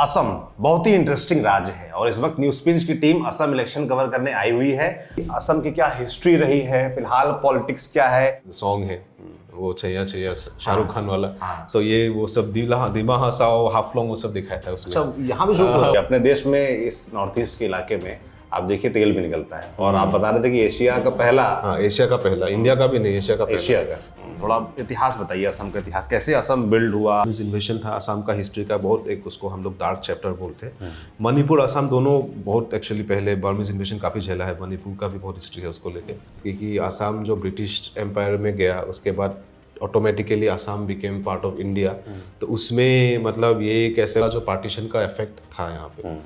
असम बहुत ही इंटरेस्टिंग राज्य है और इस वक्त न्यूज पिंच की टीम असम इलेक्शन कवर करने आई हुई है। असम की क्या हिस्ट्री रही है, फिलहाल पॉलिटिक्स क्या है। सॉन्ग है वो छैया छैया शाहरुख खान वाला। सो ये वो सब दिमा हसाओ हाफलोंग वो सब दिखाया था उसमें। अच्छा, यहाँ भी शूट हो रहा है। अपने देश में इस नॉर्थ ईस्ट के इलाके में आप देखिए तेल भी निकलता है और आप बता रहे थे कि एशिया का पहला। हाँ, एशिया का पहला, इंडिया का भी नहीं, एशिया का पहला। एशिया का थोड़ा इतिहास बताइए, असम का इतिहास, कैसे असम बिल्ड हुआ। इन्वेशन था असम का, हिस्ट्री का बहुत एक, उसको हम लोग डार्क चैप्टर बोलते हैं। मणिपुर असम दोनों बहुत एक्चुअली पहले बर्मीज इन्वेशन काफ़ी झेला है। मणिपुर का भी बहुत हिस्ट्री है उसको लेके, क्योंकि असम जो ब्रिटिश एम्पायर में गया उसके बाद automatically Assam became part of India. तो उसमें मतलब ये कैसे जो पार्टीशन का इफेक्ट था यहाँ पे,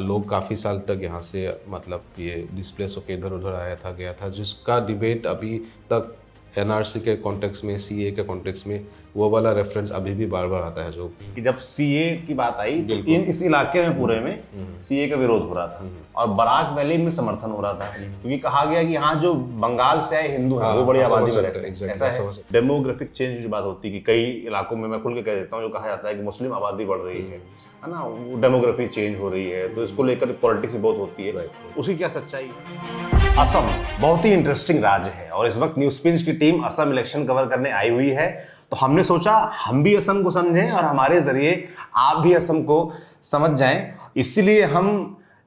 लोग काफ़ी साल तक यहाँ से मतलब ये डिस्प्लेस होकर इधर उधर आया था गया था, जिसका डिबेट अभी तक एनआरसी के कॉन्टेक्स्ट में, सीए के कॉन्टेक्स्ट में वो वाला रेफरेंस अभी भी बार बार आता है। जो कि जब सीए की बात आई तो इस इलाके में पूरे में सीए का विरोध हो रहा था और बराक वैली में समर्थन हो रहा था, क्योंकि कहा गया कि यहाँ जो बंगाल से आए हिंदू हैं वो बड़ी आबादी में रहते हैं। ऐसा है डेमोग्राफिक चेंज की जो बात होती है कि कई इलाकों में, मैं खुल के कह देता हूँ, जो कहा जाता है कि मुस्लिम आबादी बढ़ रही है ना, वो डेमोग्राफी चेंज हो रही है, तो इसको लेकर पॉलिटिक्स बहुत होती है। उसकी क्या सच्चाई है। असम बहुत ही इंटरेस्टिंग राज्य है और इस वक्त न्यूज पिंच की टीम असम इलेक्शन कवर करने आई हुई है। तो हमने सोचा हम भी असम को समझें और हमारे जरिए आप भी असम को समझ जाएं। इसीलिए हम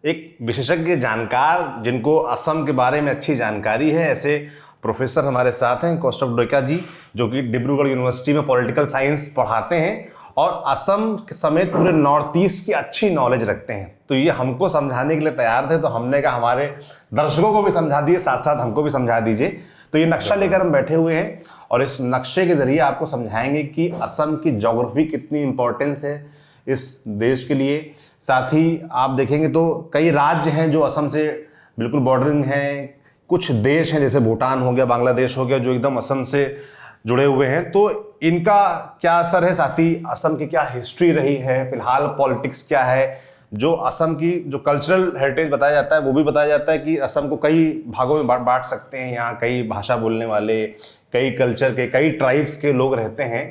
एक विशेषज्ञ जानकार जिनको असम के बारे में अच्छी जानकारी है, ऐसे प्रोफेसर हमारे साथ हैं, कौस्तुभ डोइका जी, जो कि डिब्रूगढ़ यूनिवर्सिटी में पॉलिटिकल साइंस पढ़ाते हैं और असम समेत पूरे नॉर्थ ईस्ट की अच्छी नॉलेज रखते हैं। तो ये हमको समझाने के लिए तैयार थे, तो हमने कहा हमारे दर्शकों को भी समझा दिए, साथ साथ हमको भी समझा दीजिए। तो ये नक्शा लेकर हम बैठे हुए हैं और इस नक्शे के जरिए आपको समझाएंगे कि असम की ज्योग्राफी कितनी इंपॉर्टेंस है इस देश के लिए। साथ ही आप देखेंगे तो कई राज्य हैं जो असम से बिल्कुल बॉर्डरिंग हैं, कुछ देश हैं जैसे भूटान हो गया, बांग्लादेश हो गया, जो एकदम असम से जुड़े हुए हैं। तो इनका क्या असर है, साथ ही असम की क्या हिस्ट्री रही है, फिलहाल पॉलिटिक्स क्या है, जो असम की जो कल्चरल हेरिटेज बताया जाता है वो भी बताया जाता है कि असम को कई भागों में बांट सकते हैं। यहाँ कई भाषा बोलने वाले, कई कल्चर के, कई ट्राइब्स के लोग रहते हैं।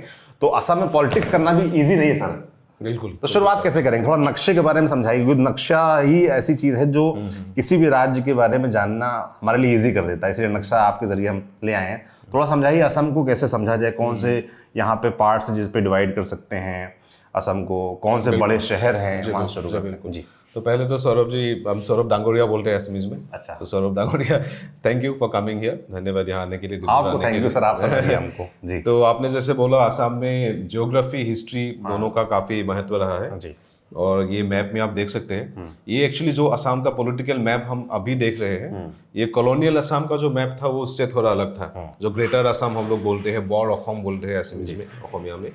तो असम में पॉलिटिक्स करना भी ईजी नहीं है सर। बिल्कुल। तो शुरुआत कैसे करेंगे, थोड़ा नक्शे के बारे में समझाइए, क्योंकि नक्शा ही ऐसी चीज है जो किसी भी राज्य के बारे में जानना हमारे लिए ईजी कर देता है, इसलिए नक्शा आपके जरिए हम ले आए हैं। थोड़ा समझाइए असम को कैसे समझा जाए, कौन से यहाँ पे पार्ट्स हैं जिस पे डिवाइड कर सकते हैं असम को, कौन से बड़े शहर हैं वहाँ शुरू करते हैं। जी, तो पहले तो सौरभ जी, हम सौरभ दांगोरिया बोलते हैं असमीज में। अच्छा, तो Saurabh Dangoria, thank you for coming here, धन्यवाद यहाँ आने के लिए। आपको थैंक यू सर, आप समझिए हमको। जी, तो आपने जैसे बोला असम में ज्योग्राफी, हिस्ट्री दोनों का काफी महत्व रहा है जी। और ये मैप में आप देख सकते हैं, ये एक्चुअली जो असम का पॉलिटिकल मैप हम अभी देख रहे हैं, ये कॉलोनियल असम का जो मैप था वो उससे थोड़ा अलग था। जो ग्रेटर असम हम लोग बोलते हैं, बॉर असम बोलते हैं असमीज में, असमिया में,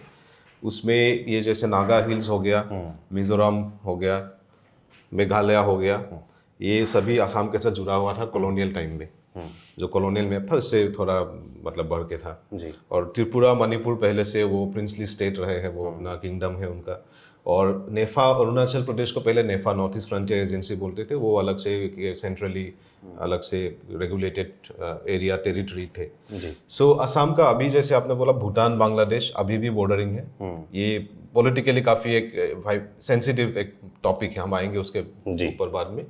उसमें ये जैसे नागा हिल्स हो गया, मिजोरम हो गया, मेघालय हो गया, ये सभी असम के साथ जुड़ा हुआ था कॉलोनियल टाइम में। जो कॉलोनियल मैप था उससे थोड़ा मतलब बढ़ के था जी। और त्रिपुरा, मणिपुर पहले से वो प्रिंसली स्टेट रहे हैं, वो अपना किंगडम है उनका। और नेफा, अरुणाचल प्रदेश को पहले नेफा, नॉर्थ ईस्ट फ्रंटियर एजेंसी बोलते थे, वो अलग से सेंट्रली अलग से रेगुलेटेड एरिया, टेरिटरी थे। सो असम का अभी जैसे आपने बोला भूटान, बांग्लादेश अभी भी बॉर्डरिंग है। ये पॉलिटिकली काफ़ी एक सेंसिटिव एक टॉपिक है, हम आएंगे उसके ऊपर बाद में।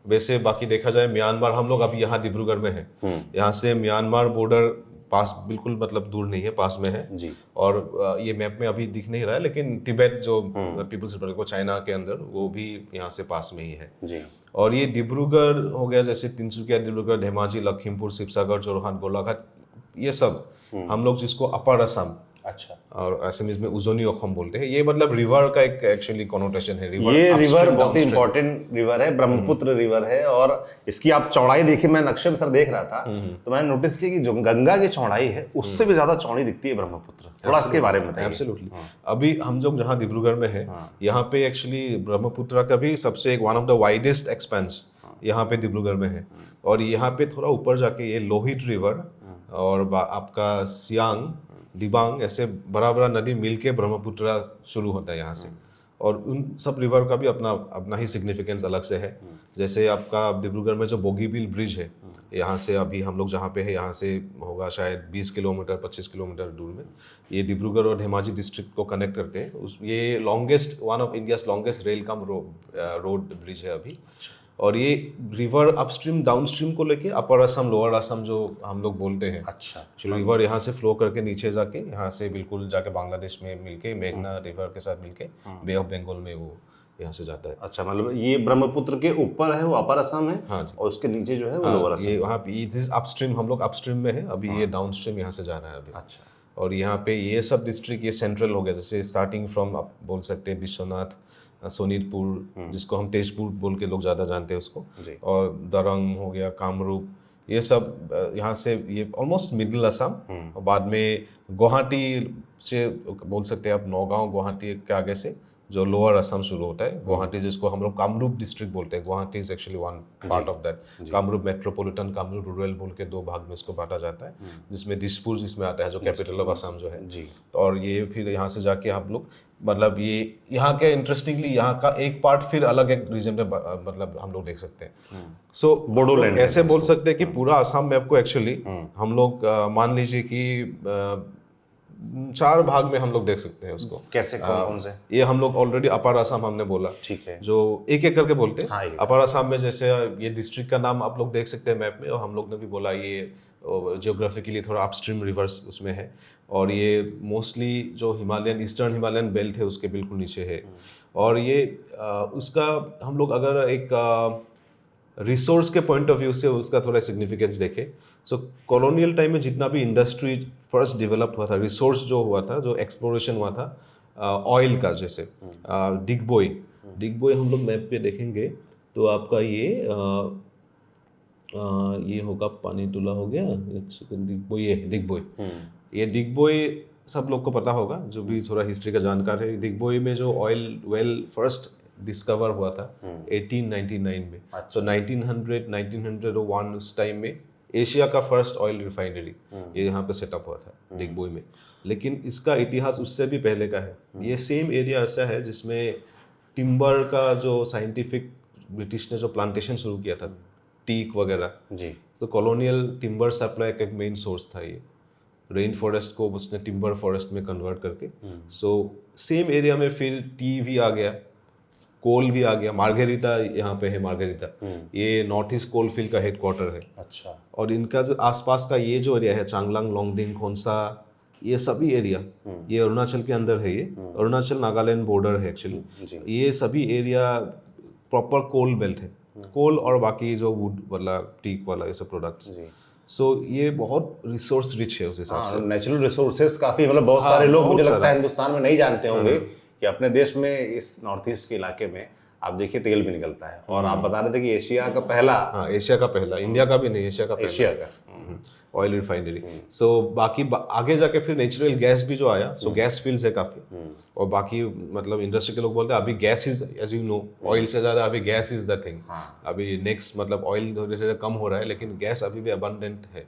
वैसे बाकी देखा जाए म्यांमार, हम लोग अभी यहाँ डिब्रूगढ़ में हैं, यहाँ से म्यांमार बॉर्डर पास, बिल्कुल मतलब दूर नहीं है, पास में है जी। और ये मैप में अभी दिख नहीं रहा है, लेकिन तिब्बत जो पीपल्स रिपब्लिक को चाइना के अंदर, वो भी यहाँ से पास में ही है जी। और ये डिब्रूगढ़ हो गया, जैसे तिनसुकिया, डिब्रूगढ़, धेमाजी, लखीमपुर, शिवसागर, जोरहाट, गोलाघाट, ये सब हम लोग जिसको अपर असम, अच्छा, और असमीज में उजोनी असम बोलते हैं। ये मतलब रिवर का एक एक्चुअली कॉनोटेशन है। ये रिवर बहुत ही इंपॉर्टेंट रिवर है, ब्रह्मपुत्र रिवर है। और इसकी आप चौड़ाई देखिए, मैं नक्शे में सर देख रहा था तो मैंने नोटिस किया कि जो गंगा की चौड़ाई है उससे भी ज्यादा चौड़ी दिखती है ब्रह्मपुत्र। थोड़ा इसके बारे में बताइए। एब्सोल्युटली। अभी हम जो जहाँ डिब्रूगढ़ में है, यहाँ पे एक्चुअली ब्रह्मपुत्र का भी सबसे एक one of the widest expense यहाँ पे डिब्रूगढ़ में है। और यहाँ पे थोड़ा ऊपर जाके ये लोहित रिवर और आपका सियांग, दिबांग, ऐसे बड़ा बड़ा नदी मिलके ब्रह्मपुत्र शुरू होता है यहाँ से। और उन सब रिवर का भी अपना अपना ही सिग्निफिकेंस अलग से है। जैसे आपका डिब्रूगढ़ में जो बोगीबील ब्रिज है, यहाँ से अभी हम लोग जहाँ पे है यहाँ से होगा शायद 20 किलोमीटर 25 किलोमीटर दूर में, ये डिब्रूगढ़ और धेमाजी डिस्ट्रिक्ट को कनेक्ट करते हैं। ये longest, one of India's longest rail cum road bridge है अभी। और ये रिवर अपस्ट्रीम डाउनस्ट्रीम को लेके अपर असम लोअर असम जो हम लोग बोलते हैं, अच्छा, रिवर यहाँ से फ्लो करके नीचे जाके यहाँ से बिल्कुल जाके बांग्लादेश में मिलके मेघना रिवर के साथ मिलके बे ऑफ बंगाल में वो यहाँ से जाता है। अच्छा, मतलब ये ब्रह्मपुत्र के ऊपर है वो अपर असम है, हाँ जी। और उसके नीचे जो है वो लोअर असम। ये वहाँ पे अपस्ट्रीम, हम लोग अपस्ट्रीम में है अभी, ये डाउनस्ट्रीम यहाँ से जा रहा है अभी। अच्छा, और यहाँ पे ये सब डिस्ट्रिक्ट ये सेंट्रल हो गया, जैसे स्टार्टिंग फ्रॉम आप बोल सकते हैं विश्वनाथ, सोनीतपुर जिसको हम तेजपुर बोल के लोग ज़्यादा जानते हैं उसको, और दरंग हो गया, कामरूप, ये सब यहाँ से ये ऑलमोस्ट मिडिल असम। और बाद में गुवाहाटी से बोल सकते हैं आप, नौगांव गुवाहाटी के आगे से जो लोअर असम शुरू होता है, गुवाहाटी जिसको हम लोग कामरूप डिस्ट्रिक्ट बोलते हैं। Guwahati is actually one part of that. Kamrup metropolitan, Kamrup rural बोल के दो भाग में इसको बांटा जाता है, जिसमें दिसपुर जिसमें आता है जो कैपिटल ऑफ असम जो है जी। और ये फिर यहाँ से जाके आप लोग मतलब ये यहाँ के इंटरेस्टिंगली यहाँ का एक पार्ट फिर अलग एक रीजन में मतलब हम लोग देख सकते हैं। सो बोडोलैंड ऐसे बोल सकते हैं कि पूरा असम मैप को एक्चुअली हम लोग मान लीजिए कि 4 भाग में हम लोग देख सकते हैं उसको। कैसे, कौन कौन से? ये हम लोग ऑलरेडी अपर असम हमने बोला, ठीक है, जो एक एक करके बोलते हैं। हाँ, अपर असम में जैसे ये डिस्ट्रिक्ट का नाम आप लोग देख सकते हैं मैप में, और हम लोग ने भी बोला ये जियोग्राफिकली थोड़ा अपस्ट्रीम रिवर्स उसमें है, और ये मोस्टली जो हिमालयन ईस्टर्न हिमालयन बेल्ट है उसके बिल्कुल नीचे है। और ये उसका हम लोग अगर एक रिसोर्स के पॉइंट ऑफ व्यू से उसका थोड़ा सिग्निफिकेंस देखें, सो कॉलोनियल टाइम में जितना भी इंडस्ट्री फर्स्ट डेवलप हुआ था, रिसोर्स जो हुआ था, जो एक्सप्लोरेशन हुआ था ऑयल का, जैसे डिगबोई हम लोग मैप पे देखेंगे तो आपका ये होगा पानी तुला हो गया, एक सेकंड, डिगबोई ये डिगबोई सब लोग को पता होगा जो भी थोड़ा हिस्ट्री का जानकार है। डिगबोई में जो ऑयल वेल फर्स्ट डिस्कवर हुआ था 1899 में। सो 1901 उस टाइम में एशिया का फर्स्ट ऑयल रिफाइनरी ये यहाँ पे सेटअप हुआ था डिगबोई में। लेकिन इसका इतिहास उससे भी पहले का है। ये सेम एरिया ऐसा है जिसमें टिम्बर का जो साइंटिफिक ब्रिटिश ने जो प्लांटेशन शुरू किया था, टीक वगैरह जी, तो कॉलोनियल टिम्बर सप्लाई का एक मेन सोर्स था ये। रेन फॉरेस्ट को उसने टिम्बर फॉरेस्ट में कन्वर्ट करके, सो सेम एरिया में फिर टी भी आ गया, कोल भी आ गया। मार्गेरिटा यहाँ पे है, मार्गेरिटा ये नॉर्थ ईस्ट कोल फील्ड का हेडक्वार्टर है। अच्छा, और इनका जो आसपास का ये जो एरिया है, चांगलांग, लोंगडिंग, खोंसा, ये सभी एरिया ये अरुणाचल के अंदर है। ये अरुणाचल नागालैंड बॉर्डर है एक्चुअली। ये सभी एरिया प्रॉपर कोल बेल्ट है, कोल और बाकी जो वुड वाला, टीक वाला, ये सब प्रोडक्ट्स। सो ये बहुत रिसोर्स रिच है उस हिसाब से। नेचुरल रिसोर्सेज काफी, मतलब बहुत सारे लोग मुझे लगता है हिंदुस्तान में नहीं जानते होंगे कि अपने देश में इस नॉर्थ ईस्ट के इलाके में आप देखिए तेल भी निकलता है। और आप बता रहे थे कि एशिया का पहला, हाँ एशिया का पहला, इंडिया का भी नहीं, एशिया का पहला, एशिया का ऑयल रिफाइनरी। सो बाकी आगे जाके फिर नेचुरल गैस भी जो आया, सो गैस फील्ड्स है काफी। और बाकी मतलब इंडस्ट्री के लोग बोलते हैं अभी gas is, as you know, oil से ज्यादा अभी गैस इज द थिंग। अभी नेक्स्ट मतलब ऑयल धीरे धीरे कम हो रहा है, लेकिन गैस अभी भी अबंडेंट है।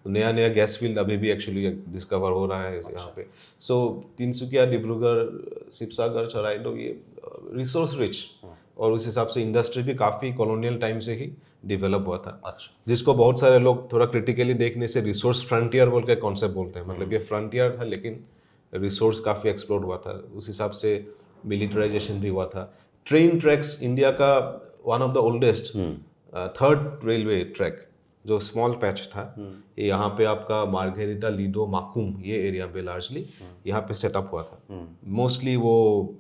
तो नया नया गैस फील्ड अभी भी एक्चुअली डिस्कवर हो रहा है यहाँ पे। सो तिनसुकिया, डिब्रूगढ़, शिवसागर, चराइलो, ये रिसोर्स रिच, और उस हिसाब से इंडस्ट्री भी काफ़ी कॉलोनियल टाइम से ही डेवलप हुआ था। अच्छा, जिसको बहुत सारे लोग थोड़ा क्रिटिकली देखने से रिसोर्स फ्रंटियर बोल के कॉन्सेप्ट बोलते हैं। मतलब ये फ्रंटियर था लेकिन रिसोर्स काफ़ी एक्सप्लोर हुआ था, उस हिसाब से मिलिटराइजेशन भी हुआ था। ट्रेन ट्रैक्स, इंडिया का one of the oldest 3rd railway track जो स्मॉल पैच था, ये यहाँ पे आपका मार्गेरिटा, लीडो, माकुम, ये एरिया पे लार्जली यहाँ पे सेटअप हुआ था। मोस्टली वो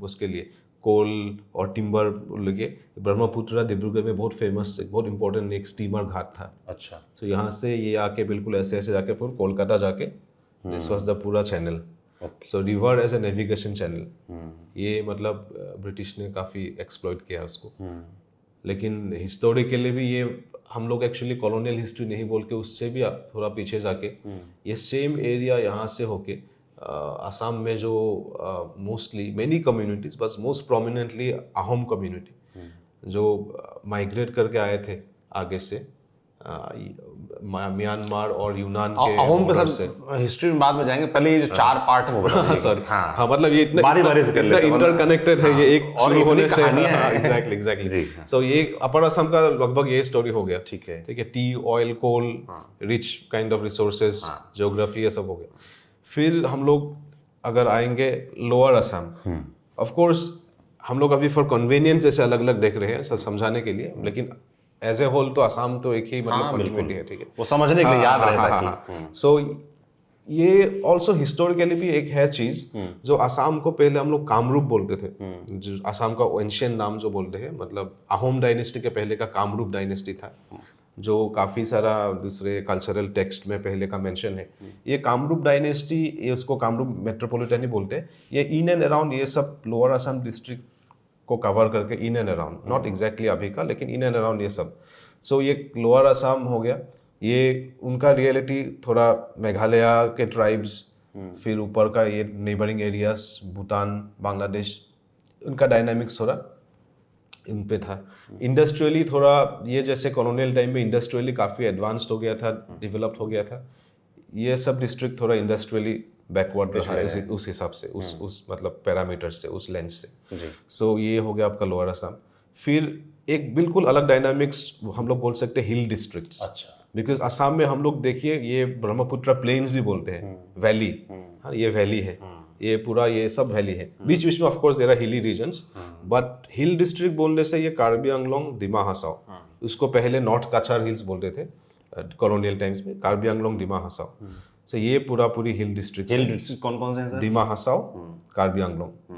उसके लिए कोल और टिम्बर लगे। ब्रह्मपुत्र डिब्रूगढ़ में बहुत फेमस, बहुत इंपॉर्टेंट एक स्टीमर घाट था। अच्छा, तो यहाँ से ये आके बिल्कुल ऐसे ऐसे जाके फिर कोलकाता जाके दिस वाज द पूरा channel. So river as a navigation channel, ये मतलब ब्रिटिश ने काफ़ी एक्सप्लॉइट किया उसको। लेकिन हिस्टोरिकली भी ये हम लोग एक्चुअली कॉलोनियल हिस्ट्री नहीं बोल के उससे भी थोड़ा पीछे जाके ये सेम एरिया यहाँ से होके असम में जो मोस्टली मेनी कम्युनिटीज, बस मोस्ट प्रोमिनेंटली अहोम कम्युनिटी जो माइग्रेट करके आए थे आगे से म्यांमार और यूनान के अहोम पे border सब हिस्ट्री में बाद में जाएंगे, पहले ये जो 4 पार्ट है वो बता दीजिए। सॉरी हाँ हाँ मतलब ये इतना बारी से कर लेते हैं, इंटरकनेक्टेड है ये एक और शुरू इतनी होने से कहानियां हैं। एग्जैक्टली एग्जैक्टली जी, सो ये अपर असम का लगभग ये स्टोरी हो गया। ठीक है। ठीक है, tea, oil, coal, rich kind of resources, geography, ये सब हो गया। फिर हम लोग अगर आएंगे लोअर असम, ऑफ कोर्स हम लोग अभी फॉर कन्वीनियंस ऐसे अलग अलग देख रहे हैं समझाने के लिए, लेकिन एज ए होल तो असम तो एक ही मतलब कम्युनिटी है। ठीक है, वो समझने के लिए याद रहता कि सो ये ऑल्सो हिस्टोरिकली भी एक है चीज जो असम को पहले हम लोग कामरूप बोलते थे, जो असम का एंशियंट नाम जो बोलते हैं, मतलब अहोम डायनेस्टी के पहले का कामरूप डायनेस्टी था, जो काफी सारा दूसरे कल्चरल टेक्स्ट में पहले का मेंशन है। ये कामरूप डायनेस्टी, ये उसको कामरूप मेट्रोपॉलिटन ही बोलते हैं। ये इन एंड अराउंड ये सब लोअर असम डिस्ट्रिक्ट को कवर करके in and around, not exactly अभी का, लेकिन इन एंड अराउंड ये सब। सो ये लोअर असम हो गया, ये उनका रियलिटी थोड़ा मेघालय के ट्राइब्स, फिर ऊपर का ये नेबरिंग एरियाज भूटान, बांग्लादेश, उनका डायनामिक्स थोड़ा इन पे था। इंडस्ट्रियली थोड़ा ये जैसे कॉलोनियल टाइम में इंडस्ट्रियली काफ़ी एडवांस्ड हो गया था, डेवलप्ड हो गया था। ये सब डिस्ट्रिक्ट थोड़ा इंडस्ट्रियली बैकवर्ड रहा है उस हिसाब से, उस मतलब पैरामीटर से, उस लेंस से। सो ये हो गया आपका लोअर असम। फिर एक बिल्कुल अलग डायनामिक्स हम लोग बोल सकते हैं हिल डिस्ट्रिक्ट्स। अच्छा, बिकॉज असम में हम लोग देखिए ये ब्रह्मपुत्र प्लेन्स भी बोलते हैं, वैली, हाँ ये वैली है, ये पूरा ये सब वैली है। बीच बीच में of course there are hilly regions, but hill district बोलने से ये कार्बी आंगलोंग, दिमा हसाओ, उसको पहले नॉर्थ काचार हिल्स बोलते थे कॉलोनियल टाइम्स में, कार्बी आंगलोंग, दिमा हसाओ। सो ये पूरी हिल डिस्ट्रिक्ट कौन कौन से हैं सर? दिमा हसाओ, कार्बी आंगलोंग,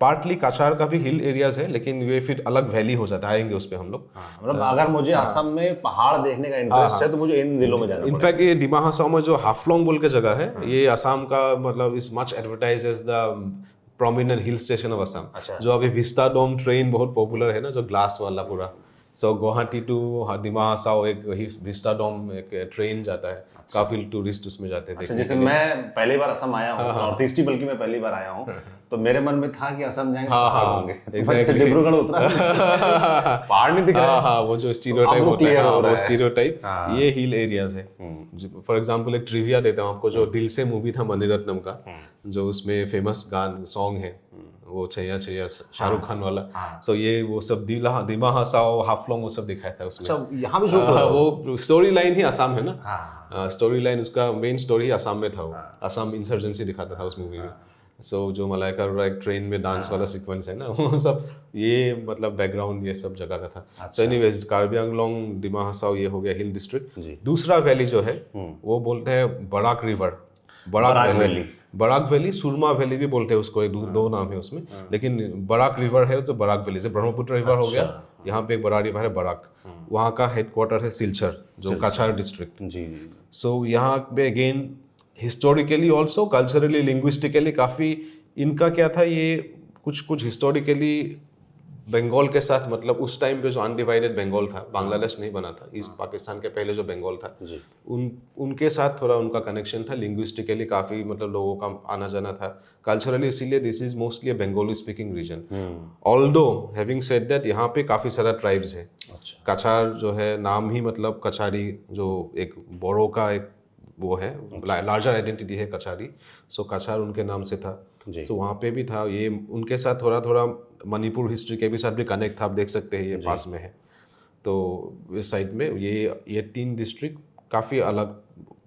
पार्टली काचार का भी हिल एरियाज है, लेकिन वे फिर अलग वैली हो जाता है, आएंगे उस पे हम लोग। मतलब अगर मुझे असम में पहाड़ देखने का इंटरेस्ट है तो मुझे इन जिलों में जाना पड़ेगा। इनफैक्ट ये दिमा हसाओ में जो हाफलोंग बोल के जगह है, ये असम का मतलब is much advertise as the prominent hill station of Assam. जो अभी विस्टा डोम ट्रेन बहुत पॉपुलर है ना, जो ग्लास वाला पूरा। सो गुवाहाटी टू दिमा हसाओ एक विस्टा डोम एक ट्रेन जाता है, काफी टूरिस्ट उसमें जाते हैं। जैसे मैं पहली बार असम आया हूँ, नॉर्थ ईस्ट ही बल्कि मैं पहली बार आया हूँ, तो मेरे मन में था कि असम जाएंगे पहाड़ होंगे। exactly. डिब्रूगढ़ उतरा पहाड़ नहीं दिख रहा। हाँ वो जो स्टीरियोटाइप होता है, वो स्टीरियोटाइप, ये हिल एरियाज है। फॉर एग्जांपल एक ट्रिविया देता हूँ आपको, जो दिल से मूवी था मणिरत्नम का, जो उसमें फेमस गान सॉन्ग है वो छैया छैया, शाहरुख खान वाला। सो ये वो सब दिमा हसाओ, हाफलोंग, वो सब दिखाया था उसमें। अच्छा, यहाँ भी वो स्टोरी लाइन ही असम है ना, स्टोरी लाइन उसका मेन स्टोरी असम में था, वो असम इंसर्जेंसी दिखाता था उस मूवी में। सो जो मलाइका अरोड़ा एक ट्रेन में डांस वाला सीक्वेंस है ना, वो सब ये मतलब बैकग्राउंड ये सब जगह का था। सो एनीवेज कार्बी आंगलोंग, दिमा हसाओ, ये हो गया हिल डिस्ट्रिक्ट। दूसरा वैली जो है वो बोलते हैं Barak river, Barak valley, Barak valley, Surma valley भी बोलते हैं उसको, दो नाम है उसमें, लेकिन बराक रिवर है तो बराक वैली से। ब्रह्मपुत्र रिवर हो गया, यहाँ पे एक बड़ा रिवर है बराक, वहाँ का हेडक्वार्टर है सिलचर, जो काचार डिस्ट्रिक्ट। जी। सो यहाँ पे again historically also culturally linguistically काफ़ी इनका क्या था, ये कुछ हिस्टोरिकली बंगाल के साथ, मतलब उस टाइम पे जो अनडिवाइडेड बंगाल था, बांग्लादेश नहीं बना था, ईस्ट पाकिस्तान के पहले जो बंगाल था, उनके साथ थोड़ा उनका कनेक्शन था। लिंग्विस्टिकली काफ़ी मतलब लोगों का आना जाना था, कल्चरली, इसीलिए this is mostly a Bengali speaking region. Although having said that, यहाँ पे काफ़ी सारा ट्राइब्स है। कछार जो है नाम ही मतलब कछारी, जो एक बोरो का एक वो है, लार्जर आइडेंटिटी है कछारी। सो कछार उनके नाम से था। तो वहाँ पे भी था ये, उनके साथ थोड़ा मणिपुर हिस्ट्री के भी साथ भी कनेक्ट था, आप देख सकते हैं ये पास में है। तो इस साइड में ये 3 डिस्ट्रिक्ट काफ़ी अलग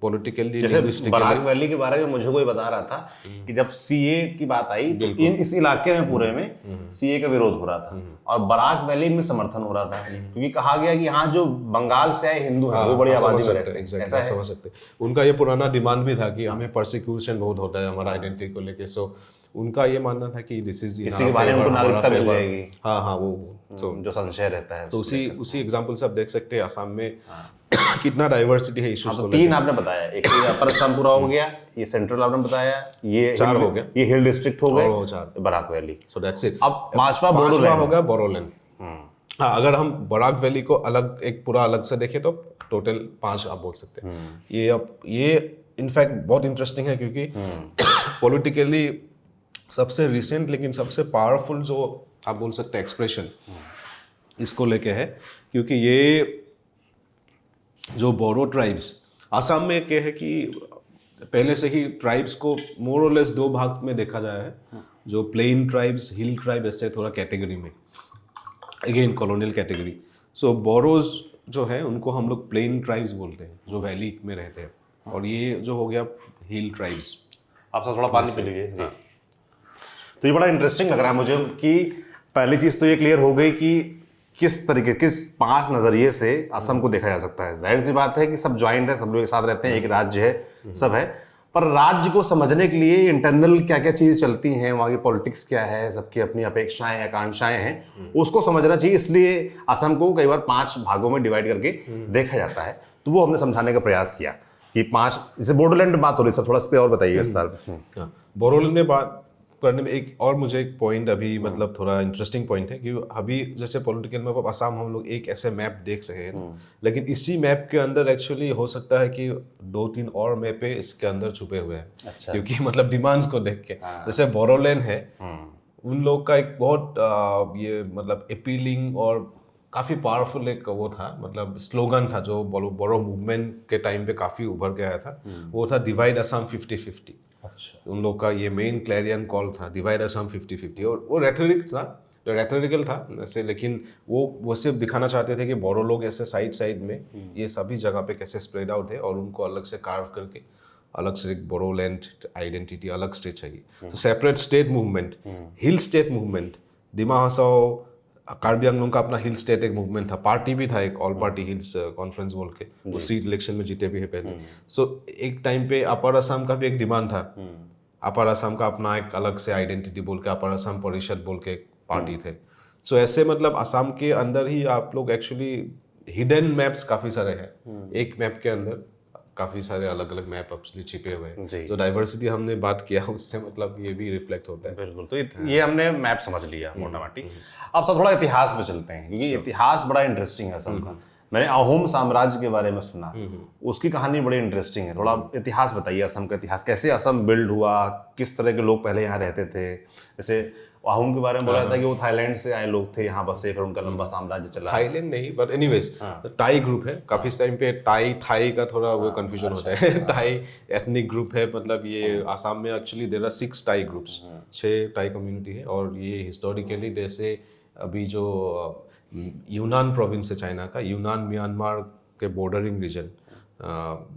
पॉलिटिकली, जैसे बराक वैली के बारे में मुझे कोई बता रहा था कि जब सीए की बात आई तो इस इलाके में पूरे में सीए का विरोध हो रहा था, और बराक वैली में समर्थन हो रहा था, क्योंकि कहा गया कि यहाँ जो बंगाल से आए हिंदू हैं वो बड़ी आबादी में रहते हैं। ऐसा समझ सकते हैं। उनका ये पुराना डिमांड भी था कि हमें परसिक्यूशन बहुत होता है हमारा आइडेंटिटी को लेके। सो उनका ये मानना था कि दिस इज इसी के बारे में उनको नागरिकता मिल जाएगी। हाँ वो जो संशय रहता है। तो उसी एग्जांपल से आप देख सकते हैं असम में कितना डाइवर्सिटी है इश्यूज को। 3 आपने बताया, एक अपर असम पूरा हो गया, ये सेंट्रल आपने बताया, ये 4 हो गया, ये हिल डिस्ट्रिक्ट हो गए, और 4 Barak Valley. So that's it. अब 5वां हो गया बोरोलैंड। हाँ, अगर हम बराक वैली को अलग एक पूरा अलग से देखें तो टोटल 5 आप बोल सकते हैं। ये इनफैक्ट बहुत इंटरेस्टिंग है, क्योंकि पॉलिटिकली सबसे रिसेंट लेकिन सबसे पावरफुल जो आप बोल सकते हैं एक्सप्रेशन इसको लेके है, क्योंकि ये जो बोरो ट्राइब्स, आसाम में क्या है कि पहले से ही ट्राइब्स को मोर और लेस दो भाग में देखा जाया है, जो प्लेन ट्राइब्स, हिल ट्राइब, ऐसे थोड़ा कैटेगरी में, अगेन कॉलोनियल कैटेगरी। सो बोरोज जो है उनको हम लोग प्लेन ट्राइब्स बोलते हैं, जो वैली में रहते हैं, और ये जो हो गया हिल ट्राइब्स। आप सब थोड़ा पानी पी लीजिए जी। तो ये बड़ा इंटरेस्टिंग लग रहा है मुझे कि पहली चीज तो ये क्लियर हो गई कि किस तरीके, किस 5 नजरिए से असम को देखा जा सकता है। जाहिर सी बात है कि सब ज्वाइंट है, सब लोग एक साथ रहते हैं, एक राज्य है, सब है। पर राज्य को समझने के लिए इंटरनल क्या क्या चीजें चलती हैं, वहाँ की पॉलिटिक्स क्या है, सबकी अपनी अपेक्षाएं आकांक्षाएं हैं, उसको समझना चाहिए। इसलिए असम को कई बार 5 भागों में डिवाइड करके देखा जाता है। तो वो हमने समझाने का प्रयास किया कि 5, जैसे बोडोलैंड बात हो रही सर, थोड़ा इस पे और बताइए सर। बोडोलैंड में बात करने में एक और मुझे एक पॉइंट अभी मतलब थोड़ा इंटरेस्टिंग पॉइंट है कि अभी जैसे पॉलिटिकल मैप ऑफ असम हम लोग एक ऐसे मैप देख रहे हैं, लेकिन इसी मैप के अंदर एक्चुअली हो सकता है कि 2-3 और मैप पे इसके अंदर छुपे हुए हैं। अच्छा। क्योंकि मतलब डिमांड्स को देख के, जैसे बोडोलैंड है, उन लोग का एक बहुत ये मतलब अपीलिंग और काफ़ी पावरफुल एक वो था, मतलब स्लोगन था जो बोरो मूवमेंट के टाइम पे काफ़ी उभर के आया था। वो था डिवाइड असम 50-50। अच्छा। उन लोग का ये मेन क्लैरियन कॉल था, डिवाइड असम 50-50। और वो रेथोरिक था, रेथोरिकल था वैसे, लेकिन वो सिर्फ दिखाना चाहते थे कि बोरो लोग ऐसे साइड साइड में ये सभी जगह पे कैसे स्प्रेड आउट है, और उनको अलग से कार्व करके अलग से एक बोरोलैंड आइडेंटिटी अलग स्टेट चाहिए। तो separate state movement, hill state movement, Dima Hasao, Karbi Anglong का अपना हिल स्टेट एक मूवमेंट था, पार्टी भी था एक, ऑल पार्टी हिल्स कॉन्फ्रेंस बोल के, वो सीट इलेक्शन में जीते भी है पहले। सो एक टाइम पे अपर असम का भी एक डिमांड था, अपर असम का अपना एक अलग से आइडेंटिटी बोल के अपर असम परिषद बोल के एक पार्टी थे। सो ऐसे मतलब असम के अंदर ही आप लोग एक्चुअली हिडन मैप्स काफी सारे हैं, एक मैप के अंदर काफी सारे अलग अलग मैप अपने छिपे हुए हैं। तो डाइवर्सिटी हमने बात किया, उससे मतलब ये भी रिफ्लेक्ट होता है। बिल्कुल। तो ये हमने मैप समझ लिया मोटा मोटी। अब सब थोड़ा इतिहास पे चलते हैं, क्योंकि इतिहास बड़ा इंटरेस्टिंग है असम का। मैंने अहोम साम्राज्य के बारे में सुना, उसकी कहानी बड़ी इंटरेस्टिंग है। थोड़ा इतिहास बताइए, असम का इतिहास, कैसे असम बिल्ड हुआ, किस तरह के लोग पहले यहाँ रहते थे। जैसे अहोम के बारे में बोला जाता है कि वो थाईलैंड से आए लोग थे, यहाँ बसे, फिर उनका लंबा साम्राज्य चला। थाईलैंड नहीं, बट एनीवेज टाई ग्रुप है। काफी टाइम पे टाई थाई का थोड़ा वो कंफ्यूजन होता है। टाई एथनिक ग्रुप है, मतलब ये आसाम में एक्चुअली देयर आर 6 टाई ग्रुप्स, 6 टाई कम्युनिटी है। और ये हिस्टोरिकली जैसे अभी जो यूनान प्रोविंस है चाइना का, यूनान म्यांमार के बॉर्डरिंग रीजन,